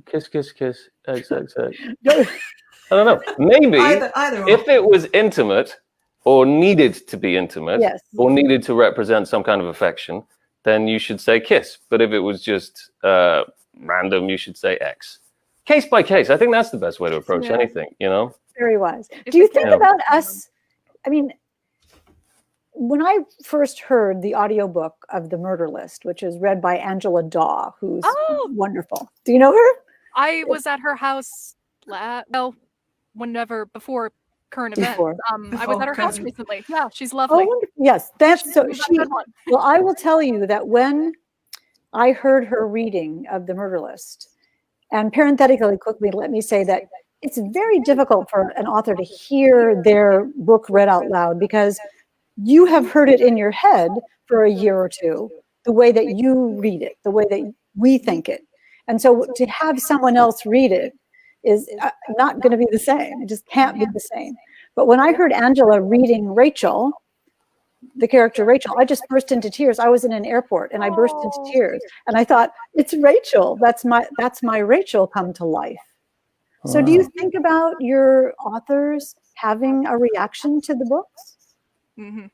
Kiss, kiss, kiss, XXX. I don't know. Maybe either if it was intimate or needed to be intimate or needed to represent some kind of affection, then you should say kiss. But if it was just random, you should say X. Case by case. I think that's the best way to approach anything, Very wise. Do you think about us? I mean, when I first heard the audiobook of The Murder List, which is read by Angela Daw, who's wonderful. Do you know her? I was at her house before current event. I was at her house recently. Yeah, she's lovely. Oh, yes, well, I will tell you that when I heard her reading of The Murder List, and parenthetically, quickly, let me say that it's very difficult for an author to hear their book read out loud because you have heard it in your head for a year or two, the way that you read it, the way that we think it. And so to have someone else read it is not going to be the same. It just can't be the same. But when I heard Angela reading Rachel, the character Rachel, I just burst into tears. I was in an airport and I burst into tears. And I thought, it's Rachel. That's my Rachel come to life. So do you think about your authors having a reaction to the books? Mm-hmm.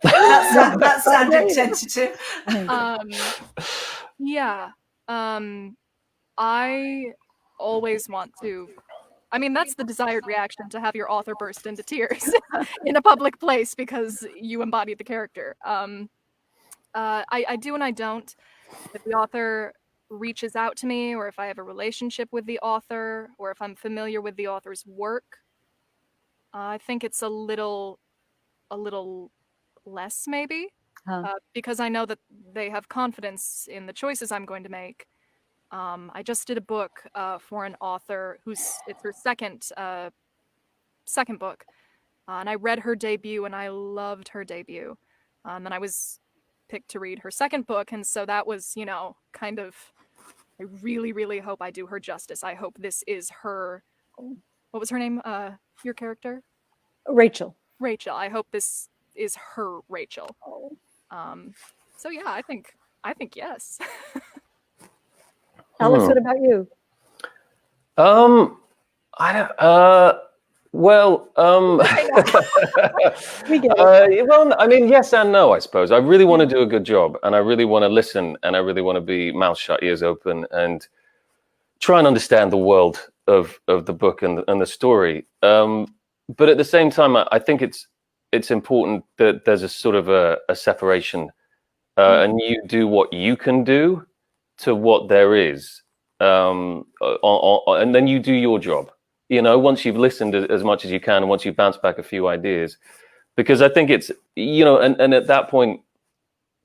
That sounded tentative. I always want to. I mean, that's the desired reaction, to have your author burst into tears in a public place because you embodied the character. I do and I don't. If the author reaches out to me, or if I have a relationship with the author, or if I'm familiar with the author's work, I think it's a little less maybe, because I know that they have confidence in the choices I'm going to make. I just did a book for an author it's her second book, and I read her debut and I loved her debut. Then I was picked to read her second book, and so that was, kind of, I really, really hope I do her justice. I hope this is her. What was her name? Your character? Rachel. Rachel. I hope this is her Rachel. So yeah, I think yes. Alex, what about you? I don't. Well, We get it. well, I mean, yes and no, I suppose. I really want to do a good job, and I really want to listen, and I really want to be mouth shut, ears open, and try and understand the world of the book and the story. But at the same time, I think it's important that there's a sort of a separation, and you do what you can do to what there is, and then you do your job. You know, once you've listened as much as you can, and once you've bounced back a few ideas, because I think it's, you know, and at that point,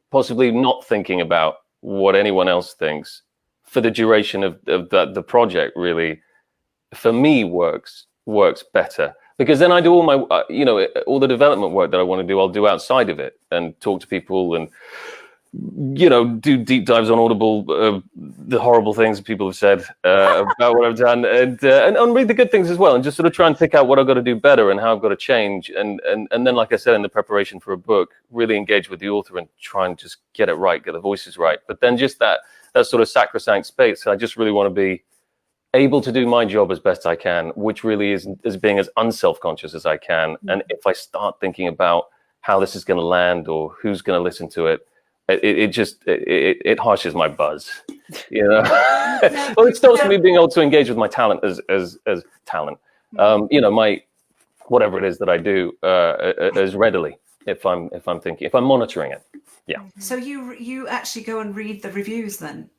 possibly not thinking about what anyone else thinks for the duration of the project really, for me, works better. Because then I do all my, you know, all the development work that I want to do, I'll do outside of it and talk to people and, you know, do deep dives on Audible, the horrible things people have said about what I've done, and read the good things as well, and just sort of try and pick out what I've got to do better and how I've got to change, and then, like I said, in the preparation for a book, really engage with the author and try and just get it right, get the voices right. But then just that sort of sacrosanct space, I just really want to be able to do my job as best I can, which really is being as unself-conscious as I can. And if I start thinking about how this is going to land or who's going to listen to it, it just harshes my buzz, you know. Well, it stops me being able to engage with my talent as talent, you know, my whatever it is that I do as readily if I'm monitoring it. Yeah. So you actually go and read the reviews then?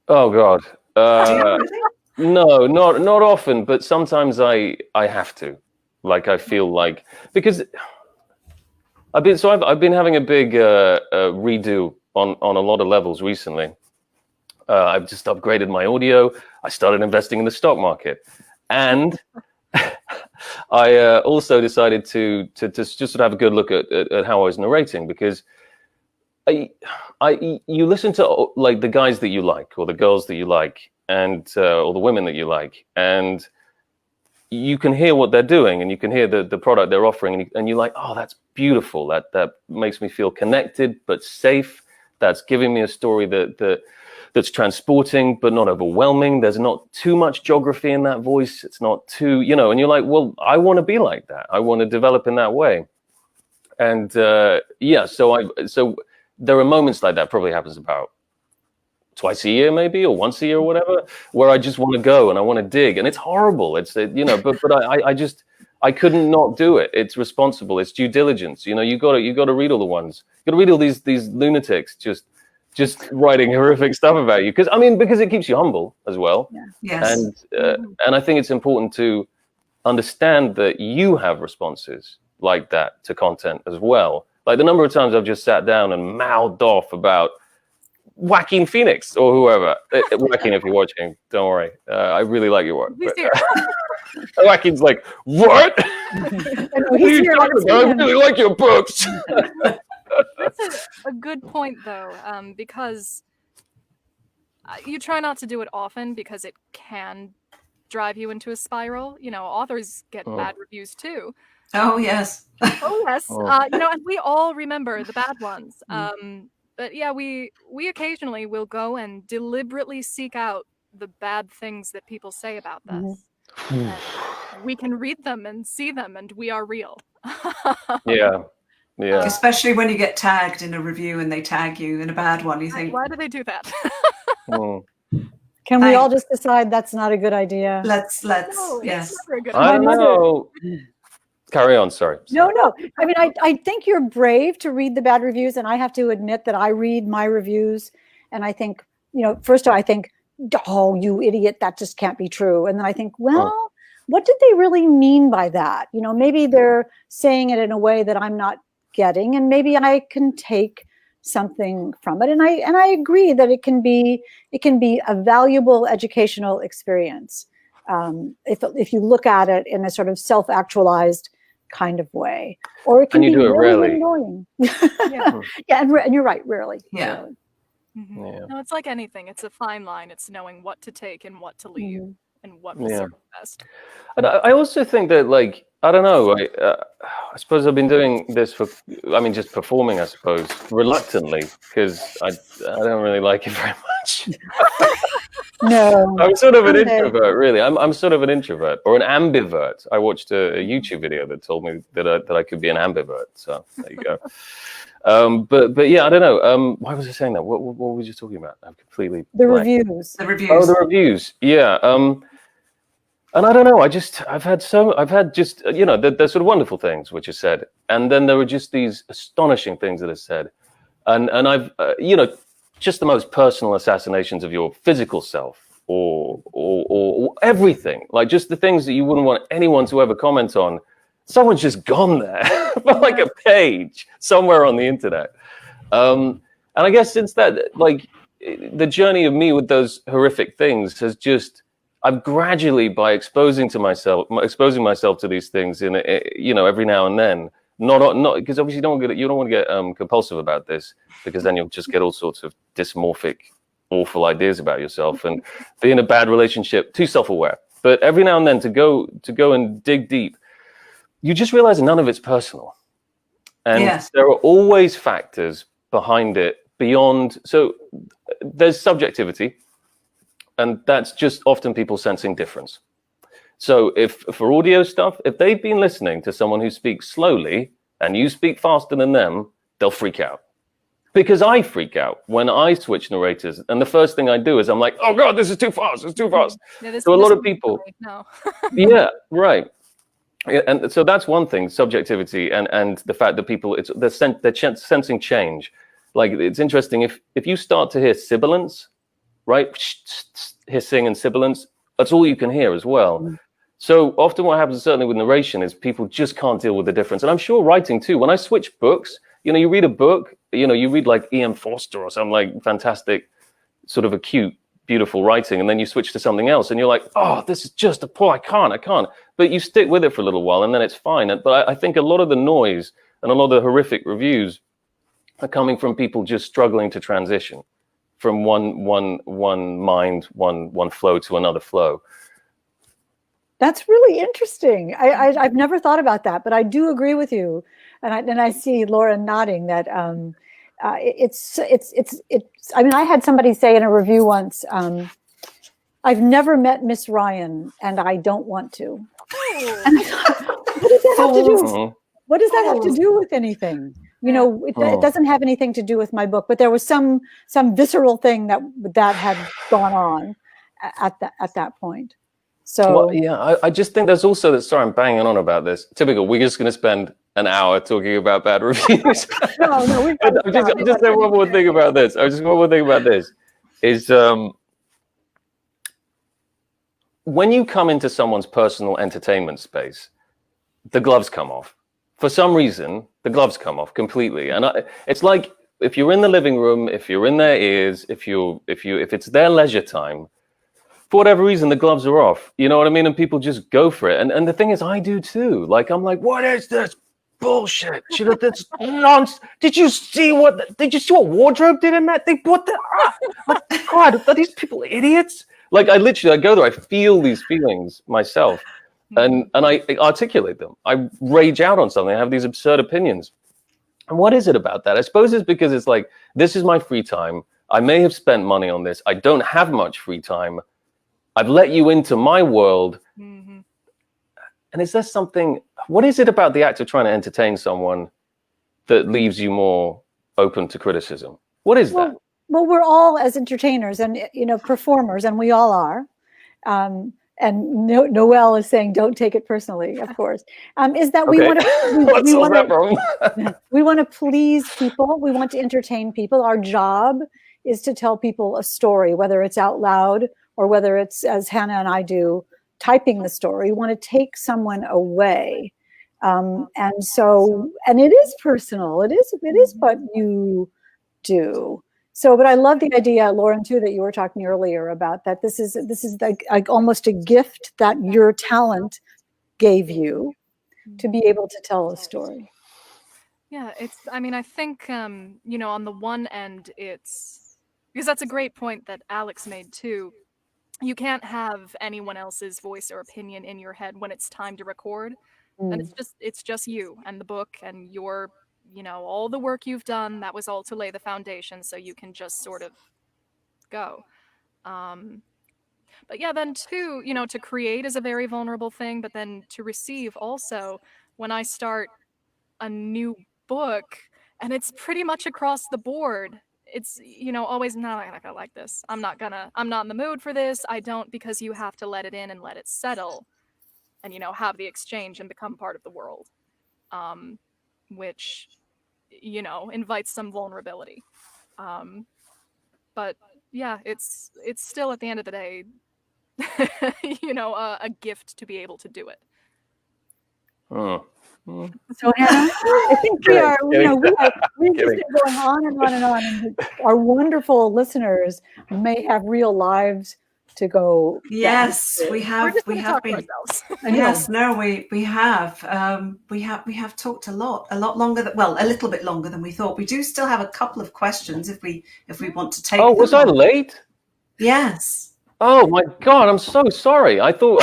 Oh God. Do you really? No, not often, but sometimes I have to. Like, I feel like, because I've been having a big redo on a lot of levels recently. I've just upgraded my audio. I started investing in the stock market, and I also decided to just sort of have a good look at how I was narrating, because you listen to like the guys that you like or the girls that you like, and or the women that you like, and you can hear what they're doing, and you can hear the product they're offering, and you're like, oh, that's beautiful. That makes me feel connected but safe. That's giving me a story that's transporting but not overwhelming. There's not too much geography in that voice. It's not too, you know, and you're like, well, I want to be like that. I want to develop in that way. And so there are moments like that, probably happens about twice a year maybe, or once a year or whatever, where I just want to go and I want to dig, and it's horrible. It's you know, but I couldn't not do it. It's responsible. It's due diligence. You know, you got to read all the ones. You got to read all these lunatics just writing horrific stuff about you, because it keeps you humble as well. Yeah. Yes. And I think it's important to understand that you have responses like that to content as well. Like the number of times I've just sat down and mouthed off about Joaquin Phoenix or whoever. Joaquin, if you're watching, don't worry. I really like your work. Joaquin's like, what? What are you talking about? I really like your books. That's a good point, though, because you try not to do it often because it can drive you into a spiral. You know, authors get bad reviews too. Oh, yes. Oh, yes. You know, and we all remember the bad ones. But yeah, we occasionally will go and deliberately seek out the bad things that people say about this. And we can read them and see them, and we are real. Yeah. Especially when you get tagged in a review and they tag you in a bad one, you think, why do they do that? Can we all just decide that's not a good idea? Let's No, yes. it's never a good I idea. don't know. Carry on, sorry. No. I mean, I think you're brave to read the bad reviews, and I have to admit that I read my reviews, and I think, you know, first I think, oh, you idiot, that just can't be true. And then I think, well, what did they really mean by that? You know, maybe they're saying it in a way that I'm not getting, and maybe I can take something from it. And I agree that it can be a valuable educational experience if you look at it in a sort of self-actualized kind of way, or it can be really annoying. Yeah, and you're right, rarely. Yeah. Rarely. Yeah. No, it's like anything. It's a fine line. It's knowing what to take and what to leave, and what will serve you best. And I also think that, like, I don't know, I suppose I've been doing this just performing, I suppose, reluctantly, because I don't really like it very much. No. I'm sort of an Someday. introvert, really. I'm sort of an introvert or an ambivert. I watched a YouTube video that told me that I could be an ambivert. So there you go. But yeah, I don't know. Why was I saying that? What were you talking about? I'm completely The blank. reviews. The reviews. Oh, the reviews. Yeah. And I don't know. I've had just the sort of wonderful things which are said, and then there were just these astonishing things that are said, and I've just the most personal assassinations of your physical self or everything, like just the things that you wouldn't want anyone to ever comment on. Someone's just gone there for like a page somewhere on the internet. And I guess since that, like the journey of me with those horrific things has just, I've gradually, by exposing myself to these things in every now and then, not because obviously you don't want to get compulsive about this, because then you'll just get all sorts of dysmorphic, awful ideas about yourself and be in a bad relationship, too self-aware. But every now and then to go and dig deep, you just realize none of it's personal. And Yes. there are always factors behind it beyond. So there's subjectivity, and that's just often people sensing difference. So if for audio stuff, if they've been listening to someone who speaks slowly and you speak faster than them, they'll freak out. Because I freak out when I switch narrators, and the first thing I do is I'm like, oh God, this is too fast, it's too fast. Yeah, So a lot of people, no. yeah, right. And so that's one thing, subjectivity, and the fact that people, they're sensing change. Like, it's interesting, if you start to hear sibilance, right, hissing and sibilance, that's all you can hear as well. Mm. So often what happens, certainly with narration, is people just can't deal with the difference. And I'm sure writing too, when I switch books, you read a book, you read like E.M. Forster or some like fantastic, sort of acute, beautiful writing, and then you switch to something else and you're like, oh, this is just a pull, I can't. But you stick with it for a little while and then it's fine. But I think a lot of the noise and a lot of the horrific reviews are coming from people just struggling to transition from one mind, one flow to another flow. That's really interesting. I've never thought about that, but I do agree with you. And I see Lauren nodding that it's. I mean, I had somebody say in a review once, I've never met Miss Ryan, and I don't want to. And I thought, what does that have to do? What does that have to do with anything? It doesn't have anything to do with my book, but there was some visceral thing that had gone on at that point. So yeah, I just think there's also that. Sorry, I'm banging on about this. Typical. We're just going to spend an hour talking about bad reviews. no. I'm just saying one more thing about this. Is when you come into someone's personal entertainment space, the gloves come off. For some reason, the gloves come off completely, and it's like if you're in the living room, if you're in their ears, if it's their leisure time. For whatever reason, the gloves are off. You know what I mean? And people just go for it. And the thing is, I do too. Like, I'm like, what is this bullshit? This nonsense. Did you see what wardrobe did in that thing? What the? Like, God, are these people idiots? Like, I go there. I feel these feelings myself, and I articulate them. I rage out on something. I have these absurd opinions. And what is it about that? I suppose it's because it's like, this is my free time. I may have spent money on this. I don't have much free time. I've let you into my world. Mm-hmm. And is there something, what is it about the act of trying to entertain someone that leaves you more open to criticism? What is that? Well, we're all as entertainers and, performers, and we all are. And Noelle is saying, don't take it personally, of course. Is that we want to please people. We want to entertain people. Our job is to tell people a story, whether it's out loud or whether it's, as Hannah and I do, typing the story. We want to take someone away. And it is personal. It is what you do. So, but I love the idea, Lauren, too, that you were talking earlier about that. This is like almost a gift that your talent gave you to be able to tell a story. Yeah, I think, on the one end, it's, because that's a great point that Alex made too. You can't have anyone else's voice or opinion in your head when it's time to record. And it's just you and the book and your, all the work you've done. That was all to lay the foundation so you can just sort of go. But yeah, then too, to create is a very vulnerable thing, but then to receive also, when I start a new book and it's pretty much across the board, it's, always, no, I'm not gonna like this. I'm not in the mood for this. I don't, because you have to let it in and let it settle and, have the exchange and become part of the world, which, invites some vulnerability. But yeah, it's still at the end of the day, a gift to be able to do it. So Hannah, I think we are, we've just been going on and on and on. And our wonderful listeners may have real lives to go. Yes, we have been. Yes, no, we have talked a lot longer than, well, a little bit longer than we thought. We do still have a couple of questions if we want to take. Oh, was I late? Yes. Oh my God, I'm so sorry. I thought.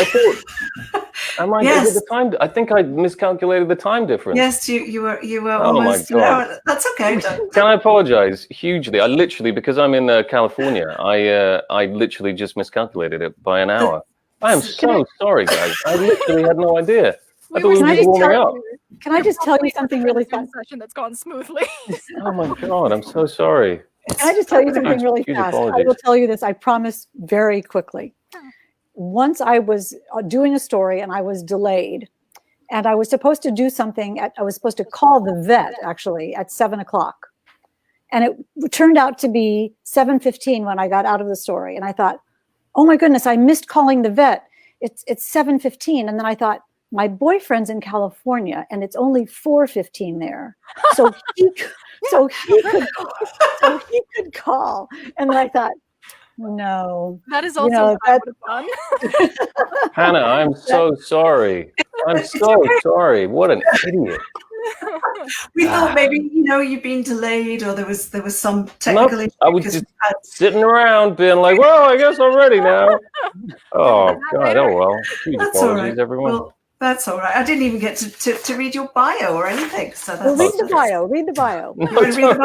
Yes. Is it the time? I think I miscalculated the time difference. Yes, you were Oh almost. my God. That's okay. Can I apologize hugely? I literally, because I'm in California, I literally just miscalculated it by an hour. I am so sorry, guys. I literally had no idea. I thought we were just warming up. Can I just tell you something really fast? Session that's gone smoothly. Oh my God, I'm so sorry. Can I just tell you something really Huge fast? apologies. I will tell you this, I promise, very quickly. Once I was doing a story and I was delayed, and I was supposed to do something. I was supposed to call the vet actually at 7:00, and it turned out to be 7:15 when I got out of the story. And I thought, oh my goodness, I missed calling the vet. It's 7:15, and then I thought, my boyfriend's in California, and it's only 4:15 there, so he could call. And then I thought, no. That is also what I would have done. Hannah, I'm so sorry. I'm so sorry. What an idiot. We thought maybe, you've been delayed or there was some technical issue. I was just sitting around being like, well, I guess I'm ready now. Oh, God. Oh, well. Huge That's apologies, all right. everyone. Well, that's all right. I didn't even get to read your bio or anything. So that's read the bio. Read the bio. You want to read the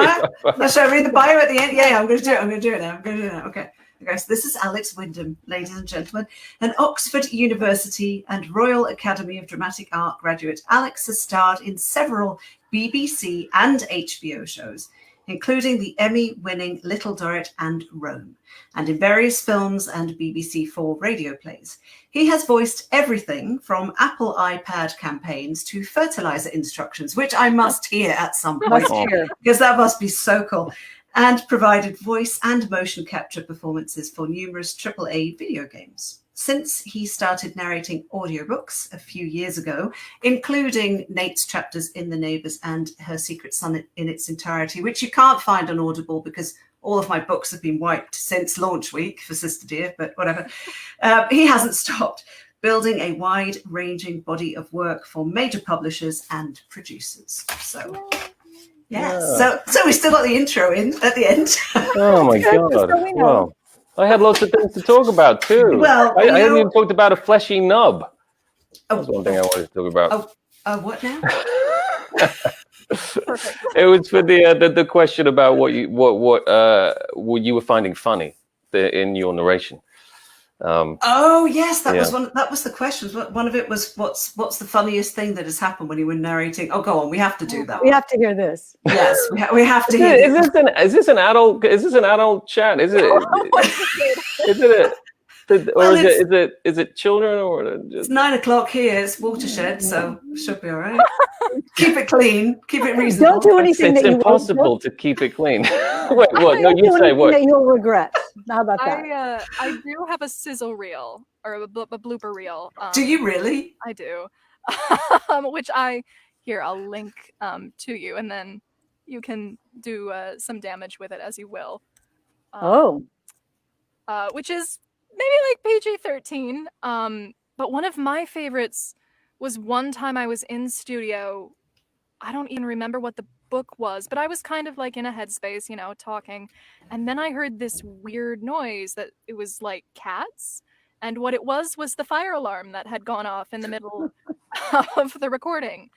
bio? Should I read the bio at the end? Yeah, I'm going to do it. I'm going to do it now. Okay. Okay, so this is Alex Wyndham, ladies and gentlemen, an Oxford University and Royal Academy of Dramatic Art graduate. Alex has starred in several BBC and HBO shows, including the Emmy-winning Little Dorrit and Rome, and in various films and BBC4 radio plays. He has voiced everything from Apple iPad campaigns to fertilizer instructions, which I must hear at some point, because that must be so cool, and provided voice and motion capture performances for numerous AAA video games. Since he started narrating audiobooks a few years ago, including Nate's chapters in The Neighbours and Her Secret Son in its entirety, which you can't find on Audible because all of my books have been wiped since launch week for Sister Dear, but whatever. He hasn't stopped building a wide-ranging body of work for major publishers and producers. So... yeah, so we still got the intro in at the end. Oh my God! Wow, I had lots of things to talk about too. Well, I hadn't even talked about a fleshy nub. That's one thing I wanted to talk about. What now? It was for the question about what you were finding funny in your narration. Yes, that was one. That was the question. One of it was what's the funniest thing that has happened when you were narrating? Oh, go on. We have to do that. We have to hear this. Yes, we have to hear. Is this an adult? Is this an adult chat? Is it? Is it children or just... It's 9 o'clock here. It's Watershed, so should be all right. Keep it clean. Keep it reasonable. Don't do anything. It's impossible to keep it clean. Wait, what? No, you say what? That you'll regret. How about that? I do have a sizzle reel or a blooper reel. Do you really? I do. Which I'll link to you, and then you can do some damage with it as you will. Which is maybe like PG-13. But one of my favorites was one time I was in studio. I don't even remember what the book was, but I was kind of like in a headspace, talking. And then I heard this weird noise that it was like cats. And what it was the fire alarm that had gone off in the middle of the recording,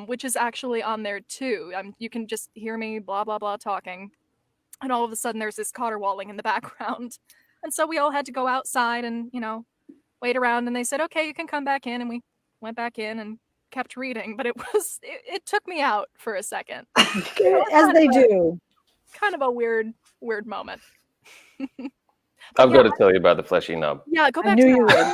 which is actually on there too. You can just hear me blah, blah, blah talking. And all of a sudden there's this caterwauling in the background. And so we all had to go outside and, wait around, and they said, okay, you can come back in. And we went back in and kept reading, but it took me out for a second. As they do. Kind of a weird moment. I've got to tell you about the fleshy nub. Yeah, go back I knew you would.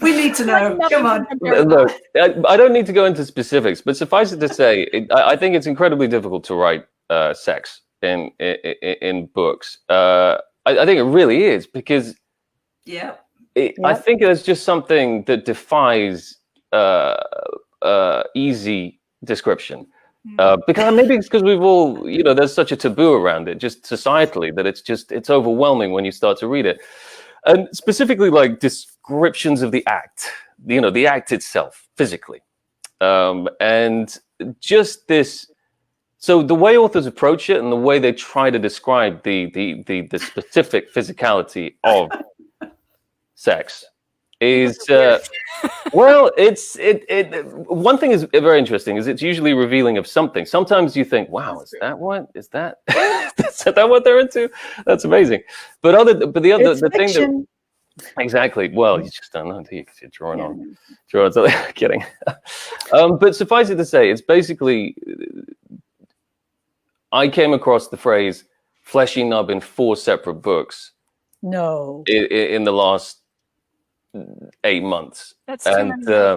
We need to know. Come on. Look, I don't need to go into specifics, but suffice it to say, I think it's incredibly difficult to write sex in books. I think it really is, because I think there's just something that defies easy description. Because maybe it's because we've all, there's such a taboo around it, just societally, that it's overwhelming when you start to read it. And specifically, like, descriptions of the act, the act itself, physically. And just this, so the way authors approach it and the way they try to describe the specific physicality of sex is well, one thing is very interesting, is it's usually revealing of something. Sometimes you think, wow, is that is that what they're into? That's amazing. But the thing that, exactly, well, you just don't know, do you? Because you're drawing on kidding. But suffice it to say, it's basically, I came across the phrase fleshy nub in 4 separate books. No. In the last 8 months. That's yeah,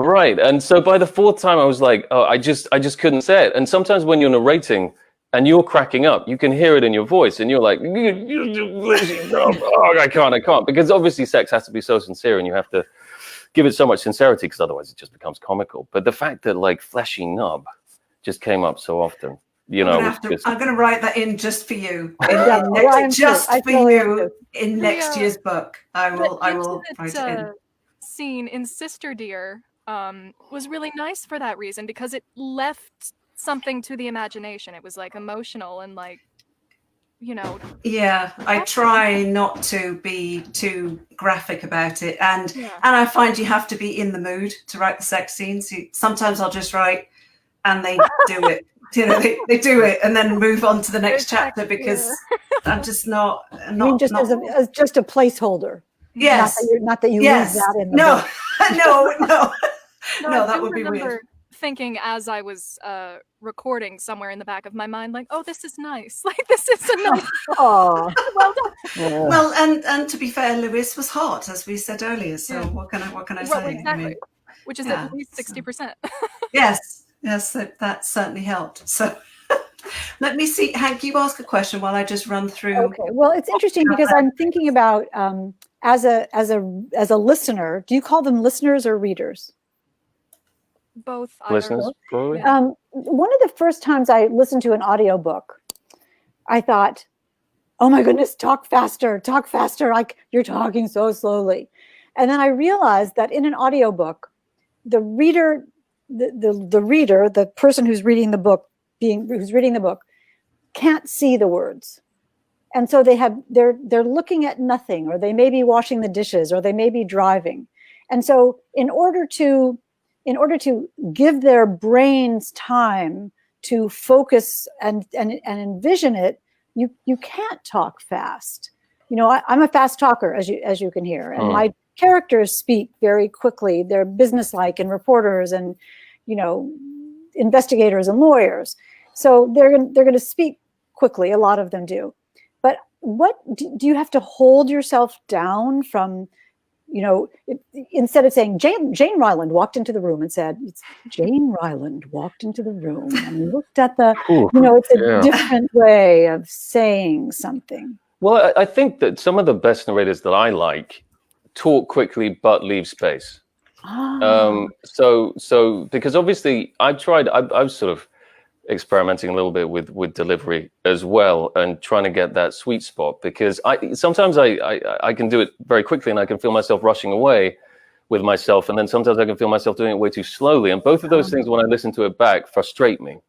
right. And so by the 4th time I was like, oh, I just couldn't say it. And sometimes when you're narrating and you're cracking up, you can hear it in your voice and you're like, oh, I can't, because obviously sex has to be so sincere and you have to give it so much sincerity, because otherwise it just becomes comical. But the fact that, like, fleshy nub just came up so often, I'm going to write that in just for you. In next year's book. I will write it in. Scene in Sister Dear was really nice for that reason, because it left something to the imagination. It was like emotional and like, Yeah, I try not to be too graphic about it, and I find you have to be in the mood to write the sex scenes. Sometimes I'll just write, and they do it. They do it and then move on to the next chapter, because I'm just not. I mean, just as a placeholder. Yes. Not that you leave that in the book. No, that would be weird. Thinking as I was recording somewhere in the back of my mind, like, oh, this is nice. Like, this is a nice. Oh, well done. Yeah. Well, and to be fair, Lewis was hot, as we said earlier. So what can I say? Exactly. I mean, which is at least 60%. Yes, that certainly helped. So let me see. Hank, you ask a question while I just run through. Okay. Well, it's interesting because I'm thinking about as a listener. Do you call them listeners or readers? Both. Listeners, probably. One of the first times I listened to an audiobook, I thought, oh my goodness, talk faster, like you're talking so slowly. And then I realized that in an audiobook, the reader, the person who's reading the book, can't see the words. And so they're looking at nothing, or they may be washing the dishes, or they may be driving. And so in order to give their brains time to focus and envision it, you can't talk fast. I'm a fast talker, as you can hear, and my characters speak very quickly. They're businesslike, and reporters, and investigators and lawyers. So they're going to speak quickly. A lot of them do. But what do you have to hold yourself down from? Instead of saying Jane Ryland walked into the room and said, it's Jane Ryland walked into the room and looked at the, it's a different way of saying something. Well, I think that some of the best narrators that I like talk quickly but leave space. So because obviously I was sort of experimenting a little bit with delivery as well, and trying to get that sweet spot, because sometimes I can do it very quickly and I can feel myself rushing away with myself, and then sometimes I can feel myself doing it way too slowly, and both of those things, when I listen to it back, frustrate me.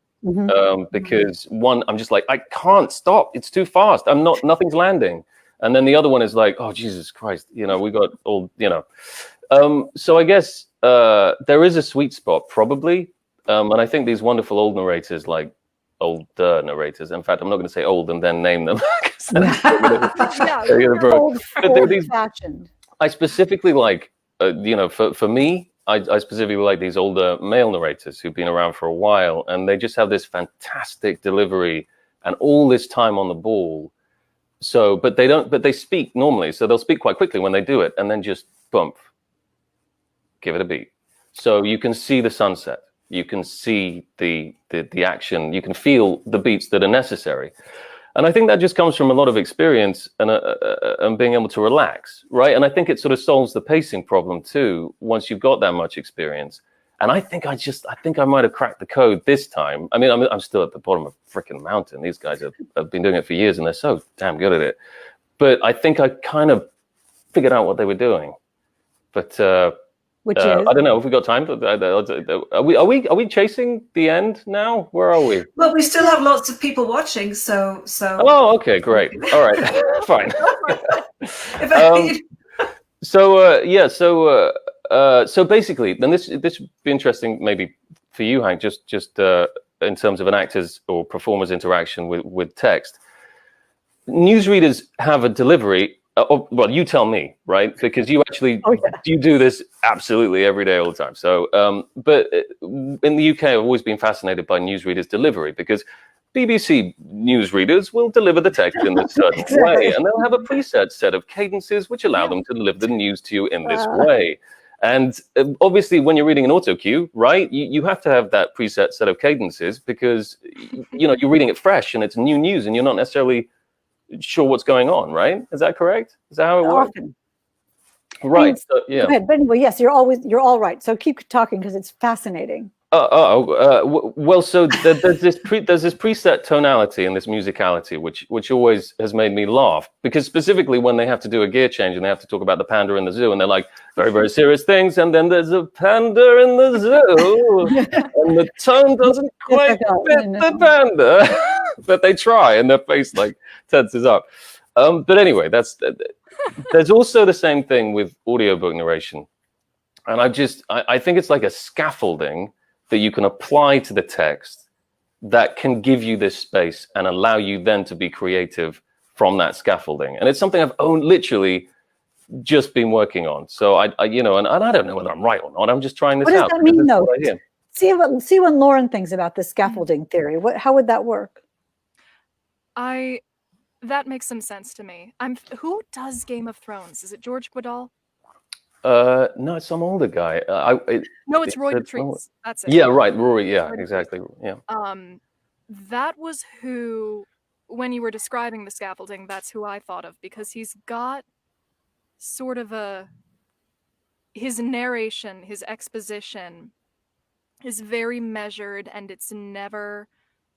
Because one, I'm just like, I can't stop, it's too fast, nothing's landing, and then the other one is like, oh Jesus Christ, we got all, so I guess there is a sweet spot probably. And I think these wonderful old narrators like older narrators. In fact, I'm not going to say old and then name them. Old-fashioned. I specifically like, for me, I specifically like these older male narrators who've been around for a while, and they just have this fantastic delivery and all this time on the ball. So, but they speak normally, so they'll speak quite quickly when they do it, and then just bump, give it a beat. So you can see the sunset, you can see the action, you can feel the beats that are necessary. And I think that just comes from a lot of experience and being able to relax, right? And I think it sort of solves the pacing problem too, once you've got that much experience. And I think I might have cracked the code this time. I mean, I'm still at the bottom of a freaking mountain. These guys have been doing it for years and they're so damn good at it. But I think I kind of figured out what they were doing. But which is? I don't know if we got time. Are we chasing the end now? Where are we? Well, we still have lots of people watching, so. Oh, okay, great. All right, fine. So basically, then this would be interesting, maybe for you, Hank, just in terms of an actor's or performer's interaction with text. Newsreaders have a delivery. Well, you tell me, right? Because you actually you do this absolutely every day, all the time. So, but in the UK, I've always been fascinated by newsreaders' delivery, because BBC newsreaders will deliver the text in a certain way, and they'll have a preset set of cadences which allow them to deliver the news to you in this way. And obviously, when you're reading an auto cue, right, you have to have that preset set of cadences, because you're reading it fresh and it's new news, and you're not necessarily sure what's going on, right? Is that correct? Is that how it works? Often. Right. So, yeah. Go ahead. But anyway, yes, you're all right. So keep talking, because it's fascinating. Well, so there's this preset tonality and this musicality, which always has made me laugh, because specifically when they have to do a gear change and they have to talk about the panda in the zoo, and they're like, very, very serious things, and then there's a panda in the zoo, and the tone doesn't quite fit the panda, but they try, and their face like tenses up. But anyway, there's also the same thing with audiobook narration, and I think it's like a scaffolding that you can apply to the text that can give you this space and allow you then to be creative from that scaffolding. And it's something I've literally just been working on. So and I don't know whether I'm right or not. I'm just trying this out. What does that mean, though? See what Lauren thinks about the scaffolding theory. How would that work? That makes some sense to me. Who does Game of Thrones? Is it George Goodall? No, it's some older guy. No, it's Roy Patrice. That's it. Yeah, right, Rory. Yeah, exactly. Yeah. That was who, when you were describing the scaffolding, that's who I thought of, because he's got sort of his narration, his exposition is very measured, and it's never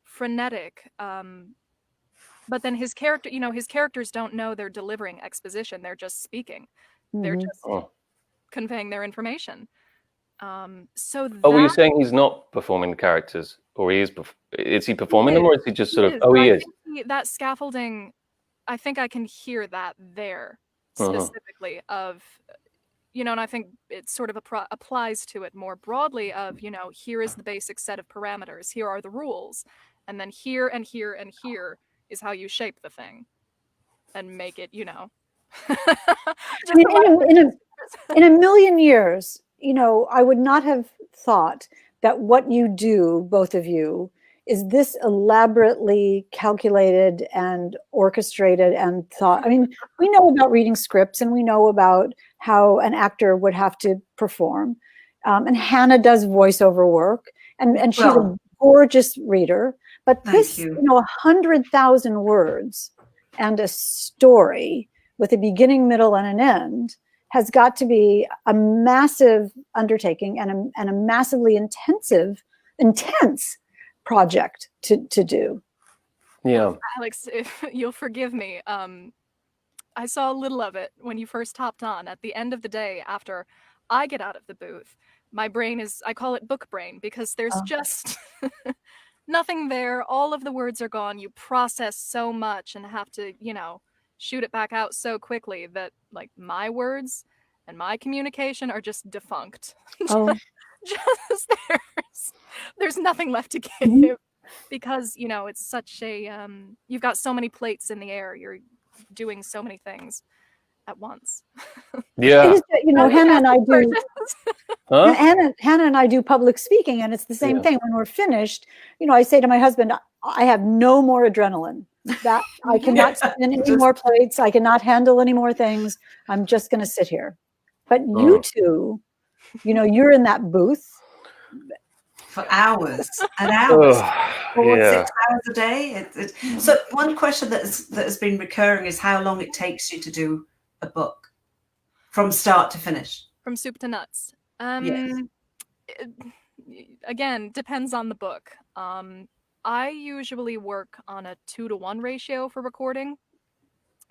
frenetic. But then his characters don't know they're delivering exposition. They're just speaking. They're just conveying their information. Were you saying he's not performing characters, or he is? Is he performing them, or is he just sort of? Oh, he is. That scaffolding, I think I can hear that there specifically of, and I think it sort of applies to it more broadly of, here is the basic set of parameters. Here are the rules, and then here and here and here is how you shape the thing and make it, in a million years, I would not have thought that what you do, both of you, is this elaborately calculated and orchestrated and thought. I mean, we know about reading scripts, and we know about how an actor would have to perform. And Hannah does voiceover work, and she's a gorgeous reader. But this, 100,000 words and a story with a beginning, middle, and an end has got to be a massive undertaking and a massively intense project to do. Yeah. Alex, if you'll forgive me, I saw a little of it when you first hopped on. At the end of the day, after I get out of the booth, my brain I call it book brain, because there's just nothing there. All of the words are gone. You process so much and have to, shoot it back out so quickly that, like, my words and my communication are just defunct. Just there's nothing left to give. because it's such a you've got so many plates in the air. You're doing so many things at once. Yeah. Hannah and I do. Huh? Hannah and I do public speaking, and it's the same thing. When we're finished, I say to my husband, I have no more adrenaline. That I cannot spin any more plates. I cannot handle any more things. I'm just going to sit here. But you two, you're in that booth for hours and hours, 6 hours a day. So one question that has been recurring is how long it takes you to do a book from start to finish, from soup to nuts. Yes. Again, depends on the book. I usually work on a 2-to-1 ratio for recording.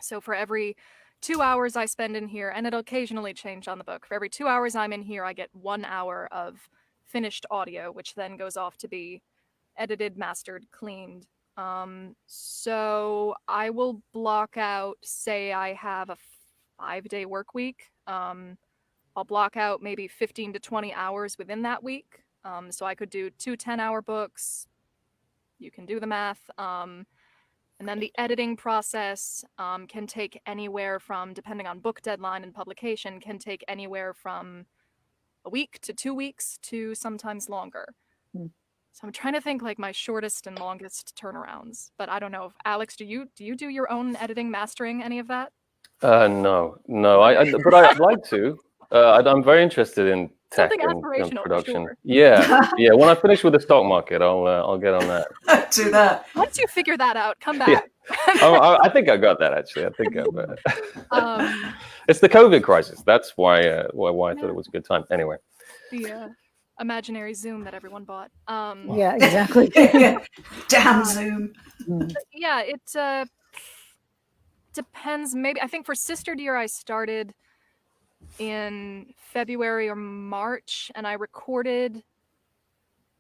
So for every 2 hours I spend in here, and it'll occasionally change on the book, for every 2 hours I'm in here, I get 1 hour of finished audio, which then goes off to be edited, mastered, cleaned. So I will block out, say I have a 5-day work week. I'll block out maybe 15 to 20 hours within that week. So I could do 2 10-hour books. You can do the math. And then the editing process can take anywhere from, depending on book deadline and publication, can take anywhere from a week to 2 weeks to sometimes longer. So I'm trying to think like my shortest and longest turnarounds. But I don't know. Alex, do you do your own editing, mastering, any of that? No. But I'd like to. I'm very interested in tech and production. Sure. Yeah. When I finish with the stock market, I'll get on that. Do that. Once you figure that out, come back. Yeah. I think I got that actually. I think it's the COVID crisis. That's why I thought it was a good time. Anyway. The imaginary Zoom that everyone bought. Yeah, exactly. Damn Zoom. Yeah, it depends. Maybe I think for Sister Dear I started in February or March, and I recorded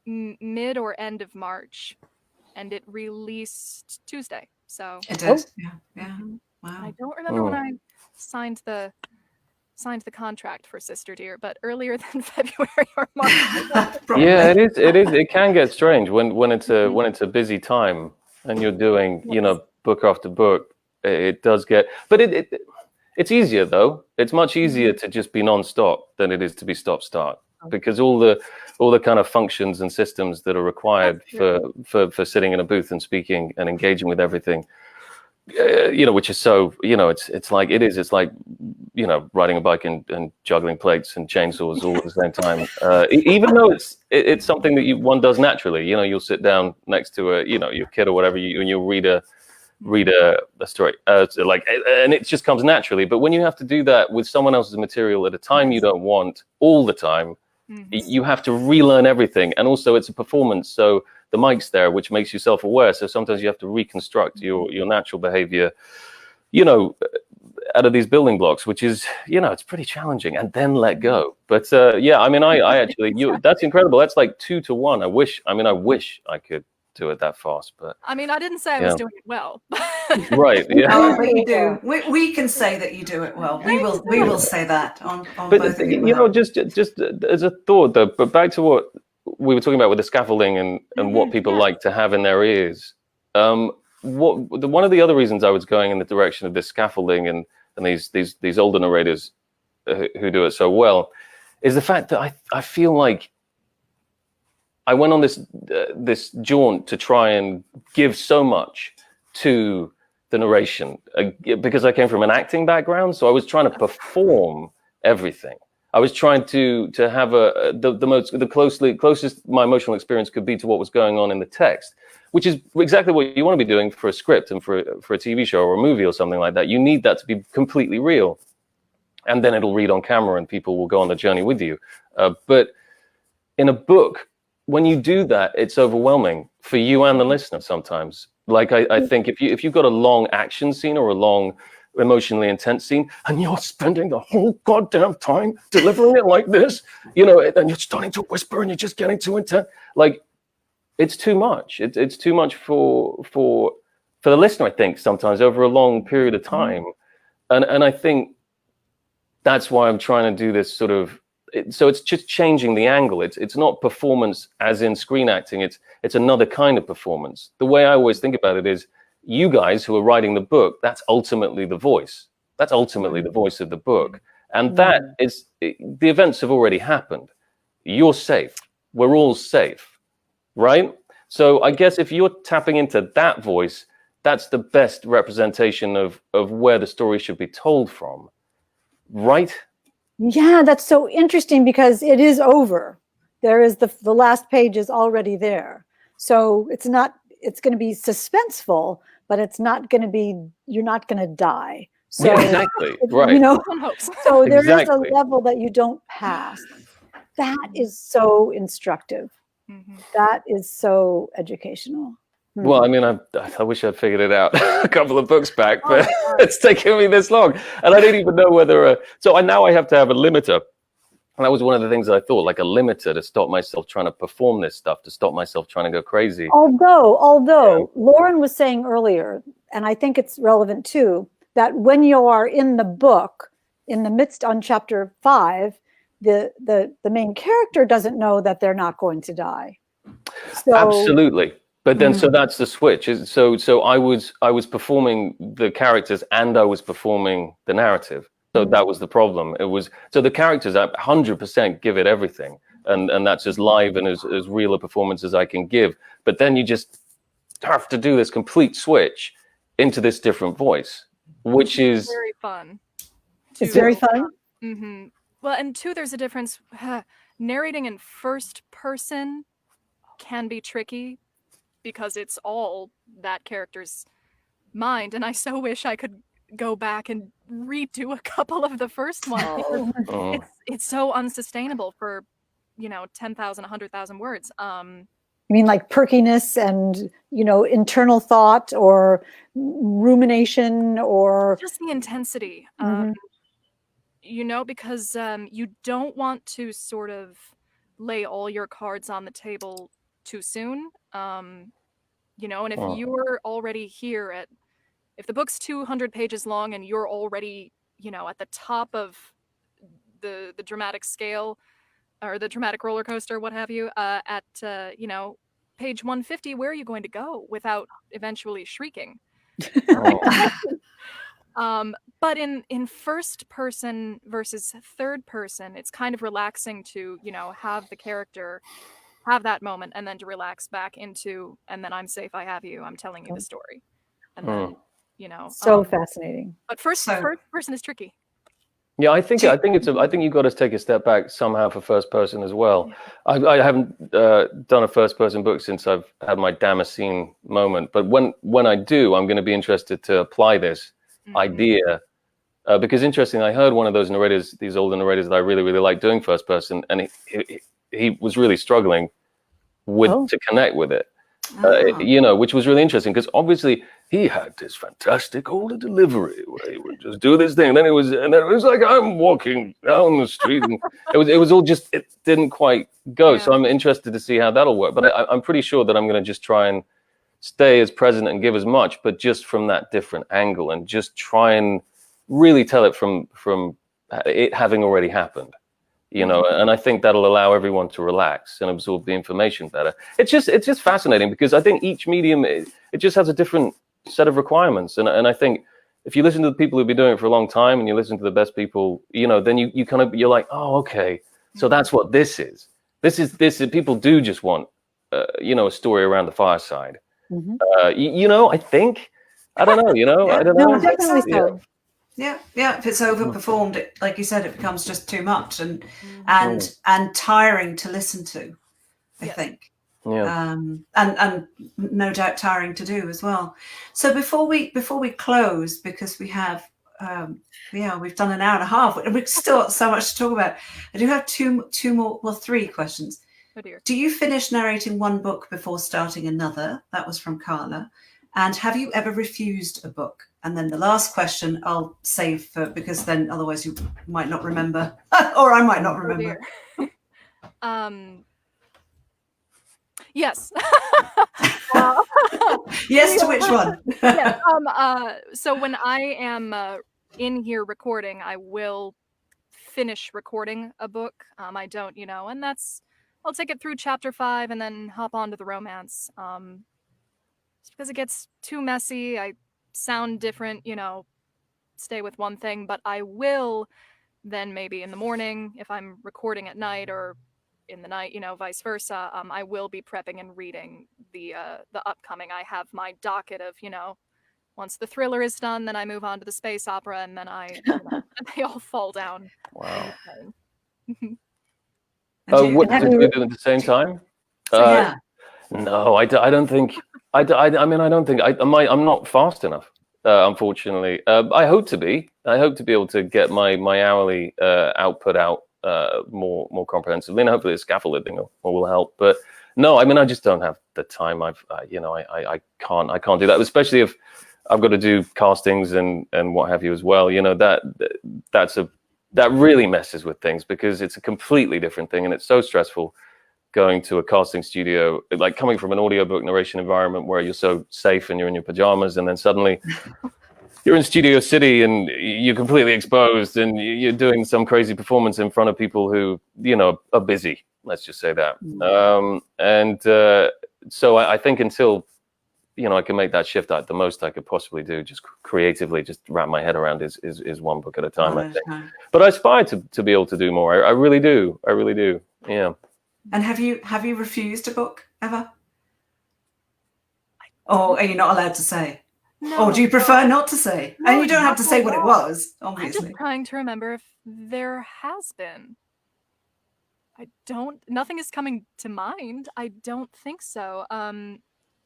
mid or end of March, and it released Tuesday. So it did. Yeah. Wow. I don't remember when I signed the contract for Sister Dear, but earlier than February or March. Yeah, it is. It can get strange when it's a busy time and you're doing book after book. It does get, but it's easier though. It's much easier to just be non-stop than it is to be stop-start, because all the kind of functions and systems that are required for sitting in a booth and speaking and engaging with everything, which is so, it's like riding a bike and juggling plates and chainsaws all at the same time. Even though it's something that one does naturally. You'll sit down next to your kid or whatever, and you'll read a story, and it just comes naturally. But when you have to do that with someone else's material at a time you don't want all the time, you have to relearn everything. And also it's a performance, so the mic's there, which makes you self-aware. So sometimes you have to reconstruct your natural behavior, out of these building blocks, which is, it's pretty challenging, and then let go. But I actually, that's incredible. That's like 2 to 1. I wish I could do it that fast, but I didn't say I was doing it well. Right. Yeah. Oh, but you do. We can say that you do it well. We will say that on but both of you. Just as a thought though, but back to what we were talking about with the scaffolding and what people like to have in their ears. One of the other reasons I was going in the direction of this scaffolding and these older narrators who do it so well is the fact that I feel like I went on this jaunt to try and give so much to the narration because I came from an acting background, so I was trying to perform everything. I was trying to have the closest my emotional experience could be to what was going on in the text, which is exactly what you want to be doing for a script and for a TV show or a movie or something like that. You need that to be completely real, and then it'll read on camera and people will go on the journey with you. But in a book, when you do that, it's overwhelming for you and the listener sometimes. Like I think if you've got a long action scene or a long emotionally intense scene and you're spending the whole goddamn time delivering it like this, and you're starting to whisper and you're just getting too intense, like it's too much. It's too much for the listener, I think, sometimes over a long period of time. And I think that's why I'm trying to do this sort of so it's just changing the angle. It's not performance as in screen acting. It's another kind of performance. The way I always think about it is, you guys who are writing the book, that's ultimately the voice. That's ultimately the voice of the book. And that is, the events have already happened. You're safe. We're all safe, right? So I guess if you're tapping into that voice, that's the best representation of where the story should be told from, right? Yeah, that's so interesting, because it is over. There is the last page is already there. So it's going to be suspenseful, but it's not going to be, you're not going to die. So, yeah, exactly. Right. You know, so there Exactly. is a level that you don't pass. That is so instructive. That is so educational. Well, I mean, I wish I'd figured it out a couple of books back, but it's taken me this long. And I didn't even know whether, now I have to have a limiter. And that was one of the things that I thought, like a limiter to stop myself trying to perform this stuff, to stop myself trying to go crazy. Although Lauren was saying earlier, and I think it's relevant too, that when you are in the book, in the midst on chapter 5, the main character doesn't know that they're not going to die. So, absolutely. But then, so that's the switch. So I was performing the characters and I was performing the narrative. So that was the problem. So the characters, 100% give it everything. And that's as live and as real a performance as I can give. But then you just have to do this complete switch into this different voice, which is very fun. It's very fun. Well, and two, there's a difference. Narrating in first person can be tricky because it's all that character's mind. And I so wish I could go back and redo a couple of the first ones. It's so unsustainable for, 10,000, 100,000 words. You mean like perkiness and, internal thought or rumination or just the intensity, because you don't want to sort of lay all your cards on the table too soon. And if you're already here if the book's 200 pages long and you're already, at the top of the dramatic scale or the dramatic roller coaster, what have you, at page 150, where are you going to go without eventually shrieking? But in first person versus third person, it's kind of relaxing to, have the character have that moment and then to relax back into, and then I'm safe, I have you, I'm telling you the story. And then, so fascinating. But first person is tricky. Yeah, I think you've got to take a step back somehow for first person as well. I haven't done a first person book since I've had my Damascene moment, but when I do, I'm going to be interested to apply this idea because interestingly, I heard one of those narrators, these older narrators that I really, really like doing first person, and he was really struggling to connect with it. Which was really interesting because obviously he had this fantastic older delivery where he would just do this thing, and then it was like I'm walking down the street, and it was all just, it didn't quite go. So I'm interested to see how that'll work. But I'm pretty sure that I'm going to just try and stay as present and give as much, but just from that different angle, and just try and really tell it from it having already happened. And I think that'll allow everyone to relax and absorb the information better. It's just fascinating because I think each medium, it just has a different set of requirements. And I think if you listen to the people who've been doing it for a long time and you listen to the best people, then you kind of, you're like, oh, okay. So that's what this is. This is people do just want, a story around the fireside. I think, I don't know, I don't know. No, definitely so. Yeah. If it's overperformed, like you said, it becomes just too much and tiring to listen to. I think, and no doubt tiring to do as well. So before we close, because we have, we've done an hour and a half. We've still got so much to talk about. I do have three questions. Oh dear. Do you finish narrating one book before starting another? That was from Carla. And have you ever refused a book? And then the last question I'll save because then otherwise you might not remember, or I might not remember. Yes. Yes to which one? Yeah. So when I am in here recording, I will finish recording a book. I don't, and I'll take it through chapter 5 and then hop on to the romance. Just because it gets too messy, I sound different, stay with one thing, but I will then maybe in the morning, if I'm recording at night, or in the night, vice versa, I will be prepping and reading the upcoming. I have my docket of, once the thriller is done, then I move on to the space opera, and then they all fall down. Wow. And What did you do at the same time? yeah. No, I don't think. I don't think I'm not fast enough. Unfortunately, I hope to be. I hope to be able to get my hourly output out more comprehensively, and hopefully the scaffolding thing will help. But no, I just don't have the time. I can't do that, especially if I've got to do castings and what have you as well. That really messes with things, because it's a completely different thing, and it's so stressful going to a casting studio, like coming from an audiobook narration environment where you're so safe and you're in your pajamas, and then suddenly you're in Studio City and you're completely exposed and you're doing some crazy performance in front of people who, are busy. Let's just say that. So I think until, I can make that shift, the most I could possibly do, just creatively, just wrap my head around is one book at a time, I think. But I aspire to be able to do more. I really do. I really do. Yeah. And have you refused a book ever? Or are you not allowed to say? No. Or do you prefer not to say? No, and you don't have to say what it was, obviously. I'm just trying to remember if there has been. Nothing is coming to mind. I don't think so.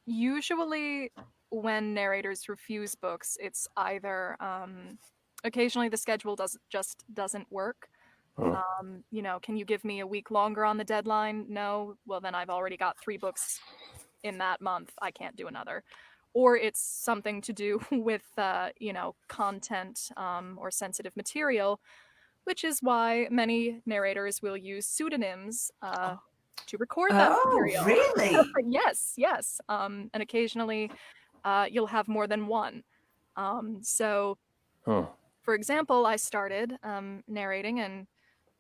Usually when narrators refuse books, it's either occasionally the schedule doesn't work. Can you give me a week longer on the deadline? No. Well, then I've already got 3 books in that month. I can't do another. Or it's something to do with, content or sensitive material, which is why many narrators will use pseudonyms to record that material. Really? Yes. And occasionally you'll have more than one. For example, I started narrating and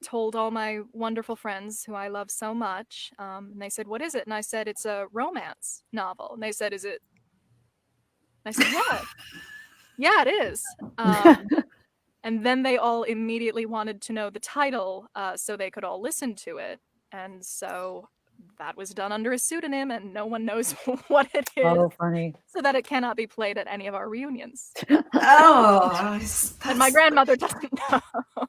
told all my wonderful friends who I love so much, and they said, "What is it?" And I said, "It's a romance novel." And they said, "Is it?" And I said, "Yeah." "Yeah, it is." And then they all immediately wanted to know the title so they could all listen to it. And so that was done under a pseudonym, and no one knows what it is. Oh, funny. So that it cannot be played at any of our reunions. And my grandmother doesn't know.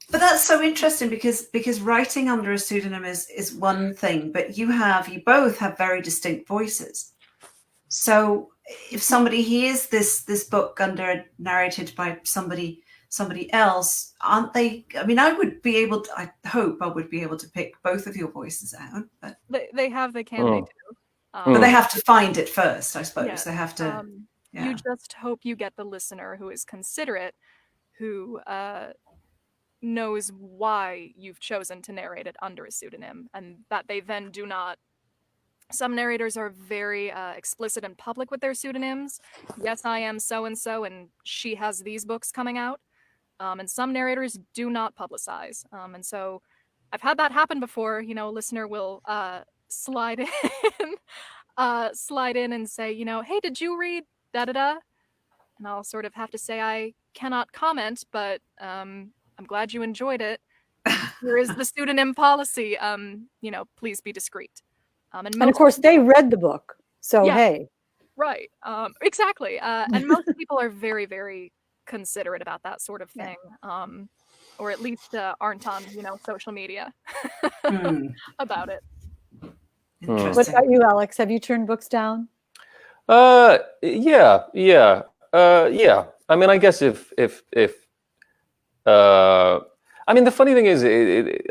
But that's so interesting, because writing under a pseudonym is one thing, but you both have very distinct voices. So if somebody hears this book narrated by somebody else, aren't they? I would be able to. I hope I would be able to pick both of your voices out. But they do. But they have to find it first, I suppose. Yes, they have to. You just hope you get the listener who is considerate, who knows why you've chosen to narrate it under a pseudonym, and that they then do not. Some narrators are very explicit and public with their pseudonyms. Yes, I am so-and-so, and she has these books coming out. And some narrators do not publicize. And so I've had that happen before. A listener will slide in and say, "Hey, did you read da-da-da?" And I'll sort of have to say, "I cannot comment, but I'm glad you enjoyed it. Here is the pseudonym policy. Please be discreet." And of course, they read the book. So, yeah, hey. Right. Exactly. And most people are very, very considerate about that sort of thing. Or at least aren't on, social media about it. What about you, Alex? Have you turned books down? Yeah. I guess if the funny thing is,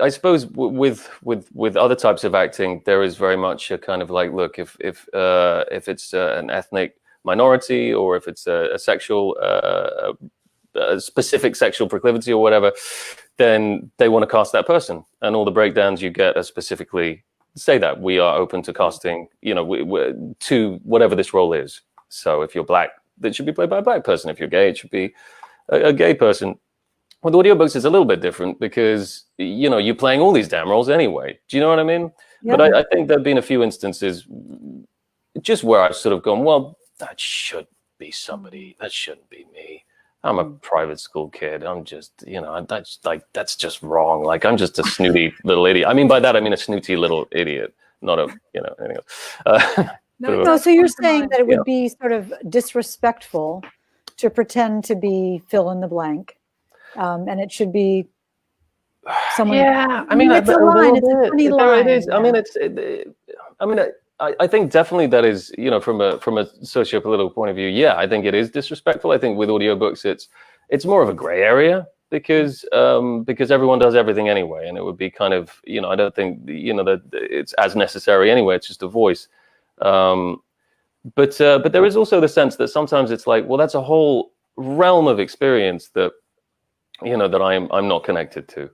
I suppose with other types of acting, there is very much a kind of like, look, if it's an ethnic minority, or if it's a sexual, a specific sexual proclivity or whatever, then they want to cast that person, and all the breakdowns you get are specifically say that we are open to casting, to whatever this role is. So if you're black, it should be played by a black person. If you're gay, it should be a gay person. with audiobooks, it's a little bit different because, you know, you're playing all these damn roles anyway. Do you know what I mean? Yeah. But I think there have been a few instances just where I've sort of gone, well, that should be somebody. That shouldn't be me. I'm a private school kid. I'm just, you know, that's just wrong. Like, I'm just a snooty little idiot. I mean, by that, I mean a snooty little idiot, not a, you know, anything else. No, so you're saying that it would be sort of disrespectful to pretend to be fill in the blank, and it should be someone. Yeah, I mean, it's a line. It's a funny line. It is. Yeah. I mean, I think definitely that is, you know, from a socio-political point of view. Yeah, I think it is disrespectful. I think with audiobooks, it's more of a gray area because everyone does everything anyway, and it would be kind of, you know, I don't think, you know, that it's as necessary anyway. It's just a voice. But there is also the sense that sometimes it's like, well, that's a whole realm of experience that, you know, that I'm not connected to.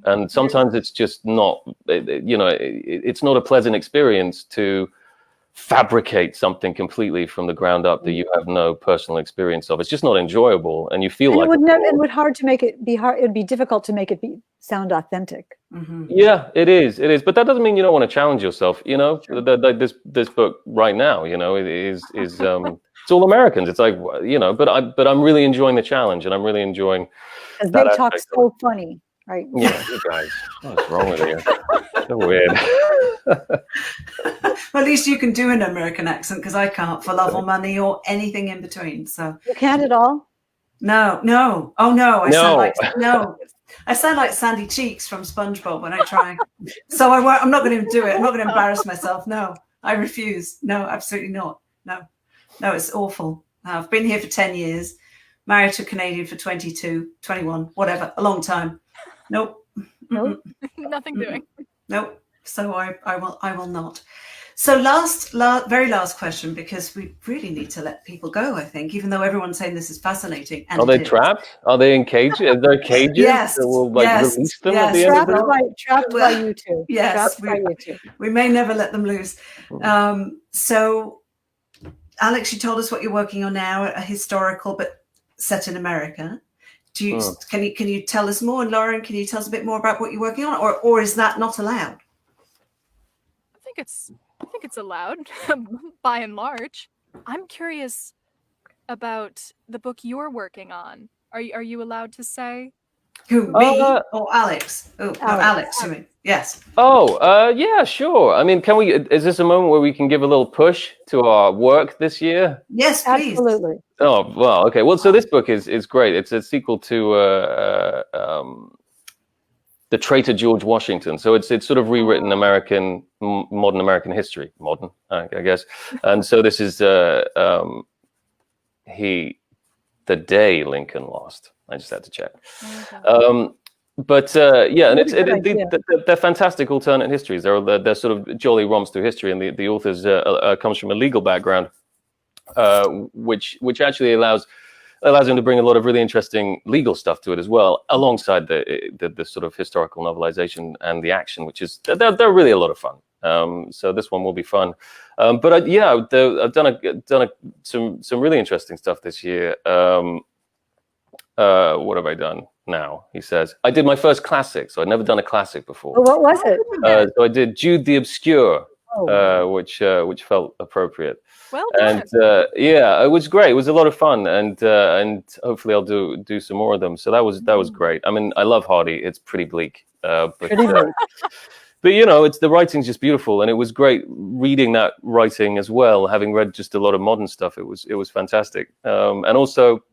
And sometimes it's just not, you know, it's not a pleasant experience to fabricate something completely from the ground up that you have no personal experience of. It's just not enjoyable, and you feel and like it would hard to make it be hard. It'd be difficult to make it sound authentic. Mm-hmm. Yeah, it is. But that doesn't mean you don't want to challenge yourself. You know, sure. This book right now, you know, is it's all Americans. It's like, you know, but I'm really enjoying the challenge, and I'm really enjoying. Because they talk so funny. Right. Yeah, you guys. What's wrong with you? So weird. Well, at least you can do an American accent, because I can't, for love or money or anything in between. So you can't at all? No. Oh no. I sound like Sandy Cheeks from SpongeBob when I try. So I'm not going to do it. I'm not going to embarrass myself. No, I refuse. No, absolutely not. No, it's awful. I've been here for 10 years, married to a Canadian for 22, 21, whatever, a long time. Nope. Nothing doing. Nope. So I will not. So very last question, because we really need to let people go, I think, even though everyone's saying this is fascinating. And are they trapped? Are they in cages? Are there cages? Yes. That will release them at the trapped end of the trapped by you two. Yes. We may never let them loose. So, Alex, you told us what you're working on now, a historical but set in America. Can you tell us more? And Lauren, can you tell us a bit more about what you're working on, or is that not allowed? I think it's allowed by and large. I'm curious about the book you're working on. Are you allowed to say? Who, me or Alex? Oh, Alex. I mean, yes. Yeah, sure. I mean, is this a moment where we can give a little push to our work this year? Yes, please. Absolutely. Oh, well, okay. Well, so this book is great. It's a sequel to The Traitor George Washington. So it's sort of rewritten modern American history. Modern, I guess. And so this is the day Lincoln lost. I just had to check. Okay. And they're fantastic alternate histories. They're sort of jolly romps through history, and the author's comes from a legal background, which actually allows him to bring a lot of really interesting legal stuff to it as well, alongside the sort of historical novelization and the action, which is they're really a lot of fun. So this one will be fun. I've done some really interesting stuff this year. What have I done now? He says, I did my first classic, so I'd never done a classic before. Well, what was it? So I did Jude the Obscure, which felt appropriate. Well done. And it was great. It was a lot of fun, and hopefully I'll do some more of them. So that was great. I mean, I love Hardy. It's pretty bleak, but you know, it's the writing's just beautiful, and it was great reading that writing as well. Having read just a lot of modern stuff, it was fantastic. And also,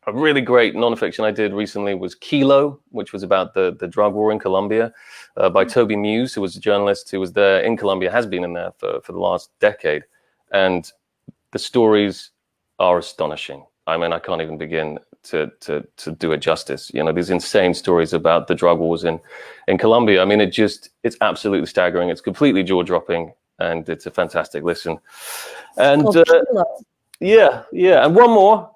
a really great nonfiction I did recently was Kilo, which was about the drug war in Colombia, by Toby Muse, who was a journalist who was there in Colombia, has been in there for the last decade. And the stories are astonishing. I mean, I can't even begin to do it justice. You know, these insane stories about the drug wars in Colombia. I mean, it's absolutely staggering. It's completely jaw-dropping, and it's a fantastic listen. And and one more.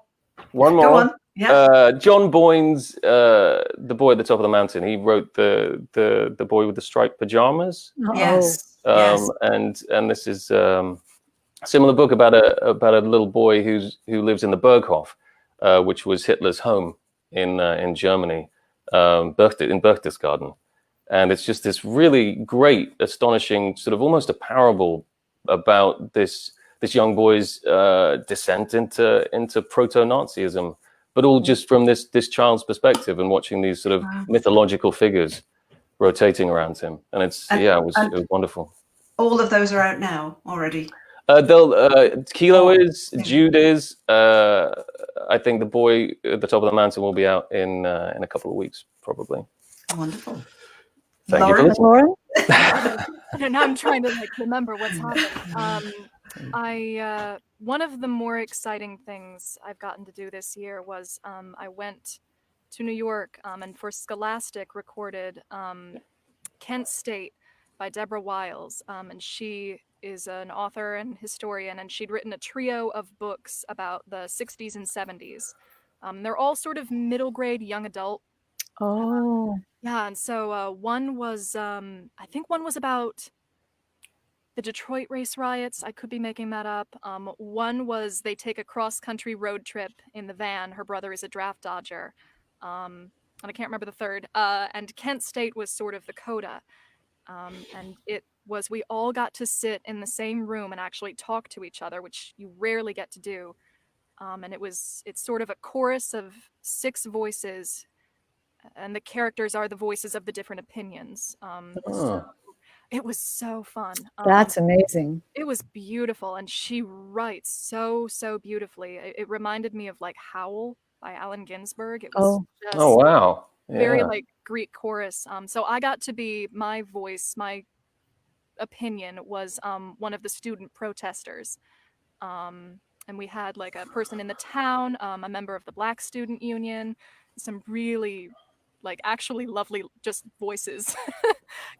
Go on. Yeah. John Boyne's The Boy at the Top of the Mountain. He wrote the Boy with the Striped Pajamas. Yes. And this is a similar book about a little boy who lives in the Berghof, which was Hitler's home in Germany. in Berchtesgaden. And it's just this really great, astonishing, sort of almost a parable about this young boy's descent into proto-Nazism, but all just from this child's perspective, and watching these sort of mythological figures rotating around him. And it was wonderful. All of those are out now already. Kilo is, Jude is. I think the boy at the top of the mountain will be out in a couple of weeks, probably. Wonderful. Thank you for listening. Lauren? And I'm trying to remember what's happened. One of the more exciting things I've gotten to do this year was I went to New York and for Scholastic recorded Kent State by Deborah Wiles, and she is an author and historian, and she'd written a trio of books about the 60s and 70s. They're all sort of middle grade young adult. Oh. Yeah, and so one was, I think one was about the Detroit race riots. I could be making that up. One was they take a cross-country road trip in the van. Her brother is a draft dodger. And I can't remember the third. And Kent State was sort of the coda. And it was, we all got to sit in the same room and actually talk to each other, which you rarely get to do. And it's sort of a chorus of 6 voices, and the characters are the voices of the different opinions. So it was so fun. That's amazing. It was beautiful, and she writes so beautifully. It reminded me of like Howl by Allen Ginsberg. It was just wow. Yeah. very like Greek chorus. So I got to be, my voice, my opinion was one of the student protesters. And we had like a person in the town, a member of the Black Student Union, some really like actually lovely just voices.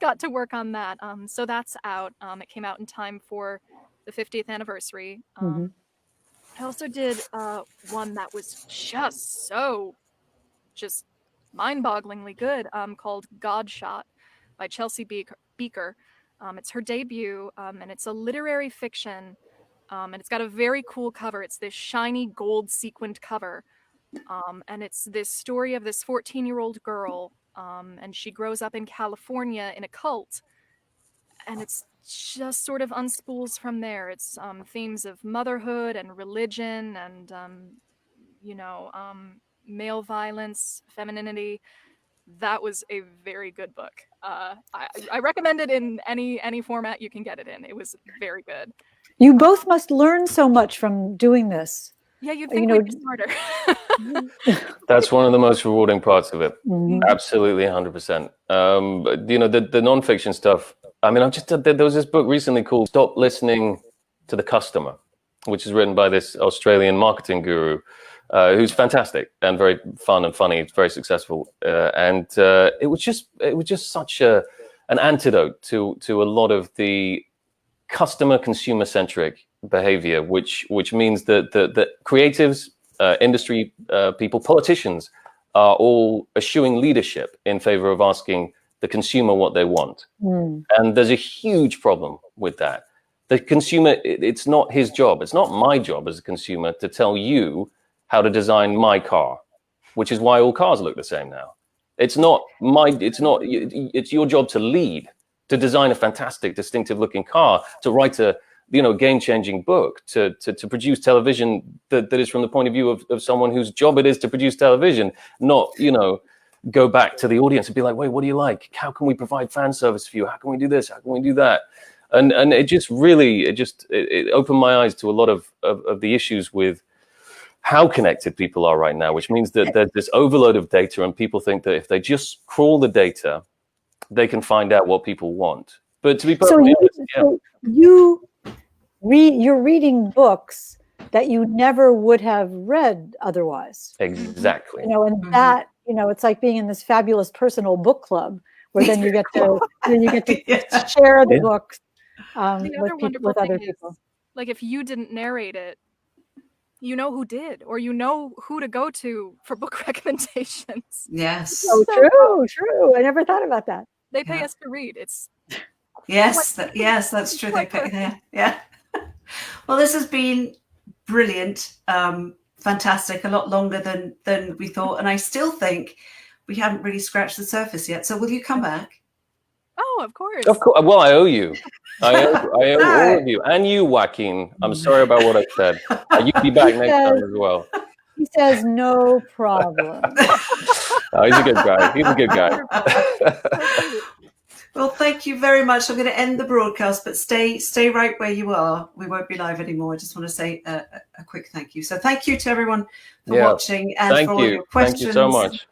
Got to work on that. So that's out. It came out in time for the 50th anniversary. I also did one that was just mind-bogglingly good, called God Shot by Chelsea Beaker. It's her debut, and it's a literary fiction, and it's got a very cool cover. It's this shiny gold sequined cover, and it's this story of this 14-year-old girl, and she grows up in California in a cult, and it's just sort of unspools from there. It's themes of motherhood and religion and, male violence, femininity. That was a very good book. I recommend it in any format you can get it in. It was very good. You both must learn so much from doing this. Yeah, you'd think we'd be smarter. That's one of the most rewarding parts of it. Absolutely, 100%. The nonfiction stuff. I mean, there was this book recently called "Stop Listening to the Customer," which is written by this Australian marketing guru, who's fantastic and very fun and funny. It's very successful, and it was just such an antidote to a lot of the customer consumer centric behavior, which means that creatives, industry people, politicians are all eschewing leadership in favor of asking the consumer what they want. And there's a huge problem with that. The consumer, it's not his job. It's not my job as a consumer to tell you how to design my car, which is why all cars look the same now. It's your job to lead, to design a fantastic, distinctive looking car, to write a game-changing book, to produce television that is from the point of view of someone whose job it is to produce television, not, go back to the audience and be like, wait, what do you like? How can we provide fan service for you? How can we do this? How can we do that? And it just really, it opened my eyes to a lot of the issues with how connected people are right now, which means that there's this overload of data, and people think that if they just crawl the data, they can find out what people want. But to be perfectly honest, you're reading books that you never would have read otherwise. Exactly. And that, it's like being in this fabulous personal book club where then you get to share the books with other people. Like if you didn't narrate it, you know who did, or you know who to go to for book recommendations. Yes. So true. I never thought about that. They pay us to read. It's that's true. They pay. Yeah. Well, this has been brilliant, fantastic. A lot longer than we thought, and I still think we haven't really scratched the surface yet. So will you come back? Oh, of course. Of course. Well, I owe you. I owe all of you. And you, Joaquin. I'm sorry about what I said. You'll be back next time as well. He says, no problem. He's a good guy. He's a good guy. Well, thank you very much. I'm going to end the broadcast, but stay right where you are. We won't be live anymore. I just want to say a quick thank you. So thank you to everyone for watching and for all your questions. Thank you so much.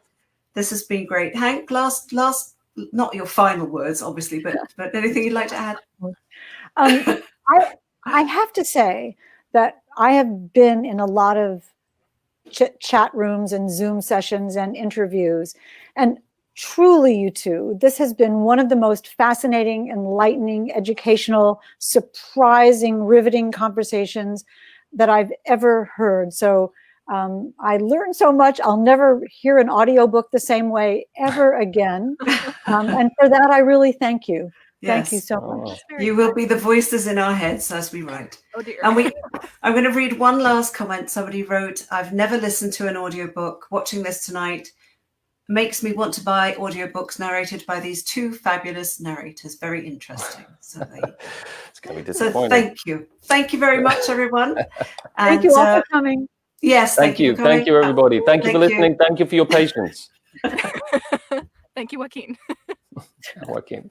This has been great. Hank, last, not your final words, obviously, but anything you'd like to add? I have to say that I have been in a lot of chat rooms and Zoom sessions and interviews, and truly, you two, this has been one of the most fascinating, enlightening, educational, surprising, riveting conversations that I've ever heard. So I learned so much. I'll never hear an audiobook the same way ever again. And for that, I really thank you. Yes. Thank you so much. You will be the voices in our heads as we write. Oh dear. And I'm going to read one last comment. Somebody wrote, I've never listened to an audiobook. Watching this tonight makes me want to buy audiobooks narrated by these two fabulous narrators. Very interesting. So it's going to be disappointing. So thank you. Thank you very much, everyone. Thank you all for coming. Yes. Thank you. Thank you, everybody. Thank you for listening. Thank you for your patience. Thank you, Joaquin. Joaquin.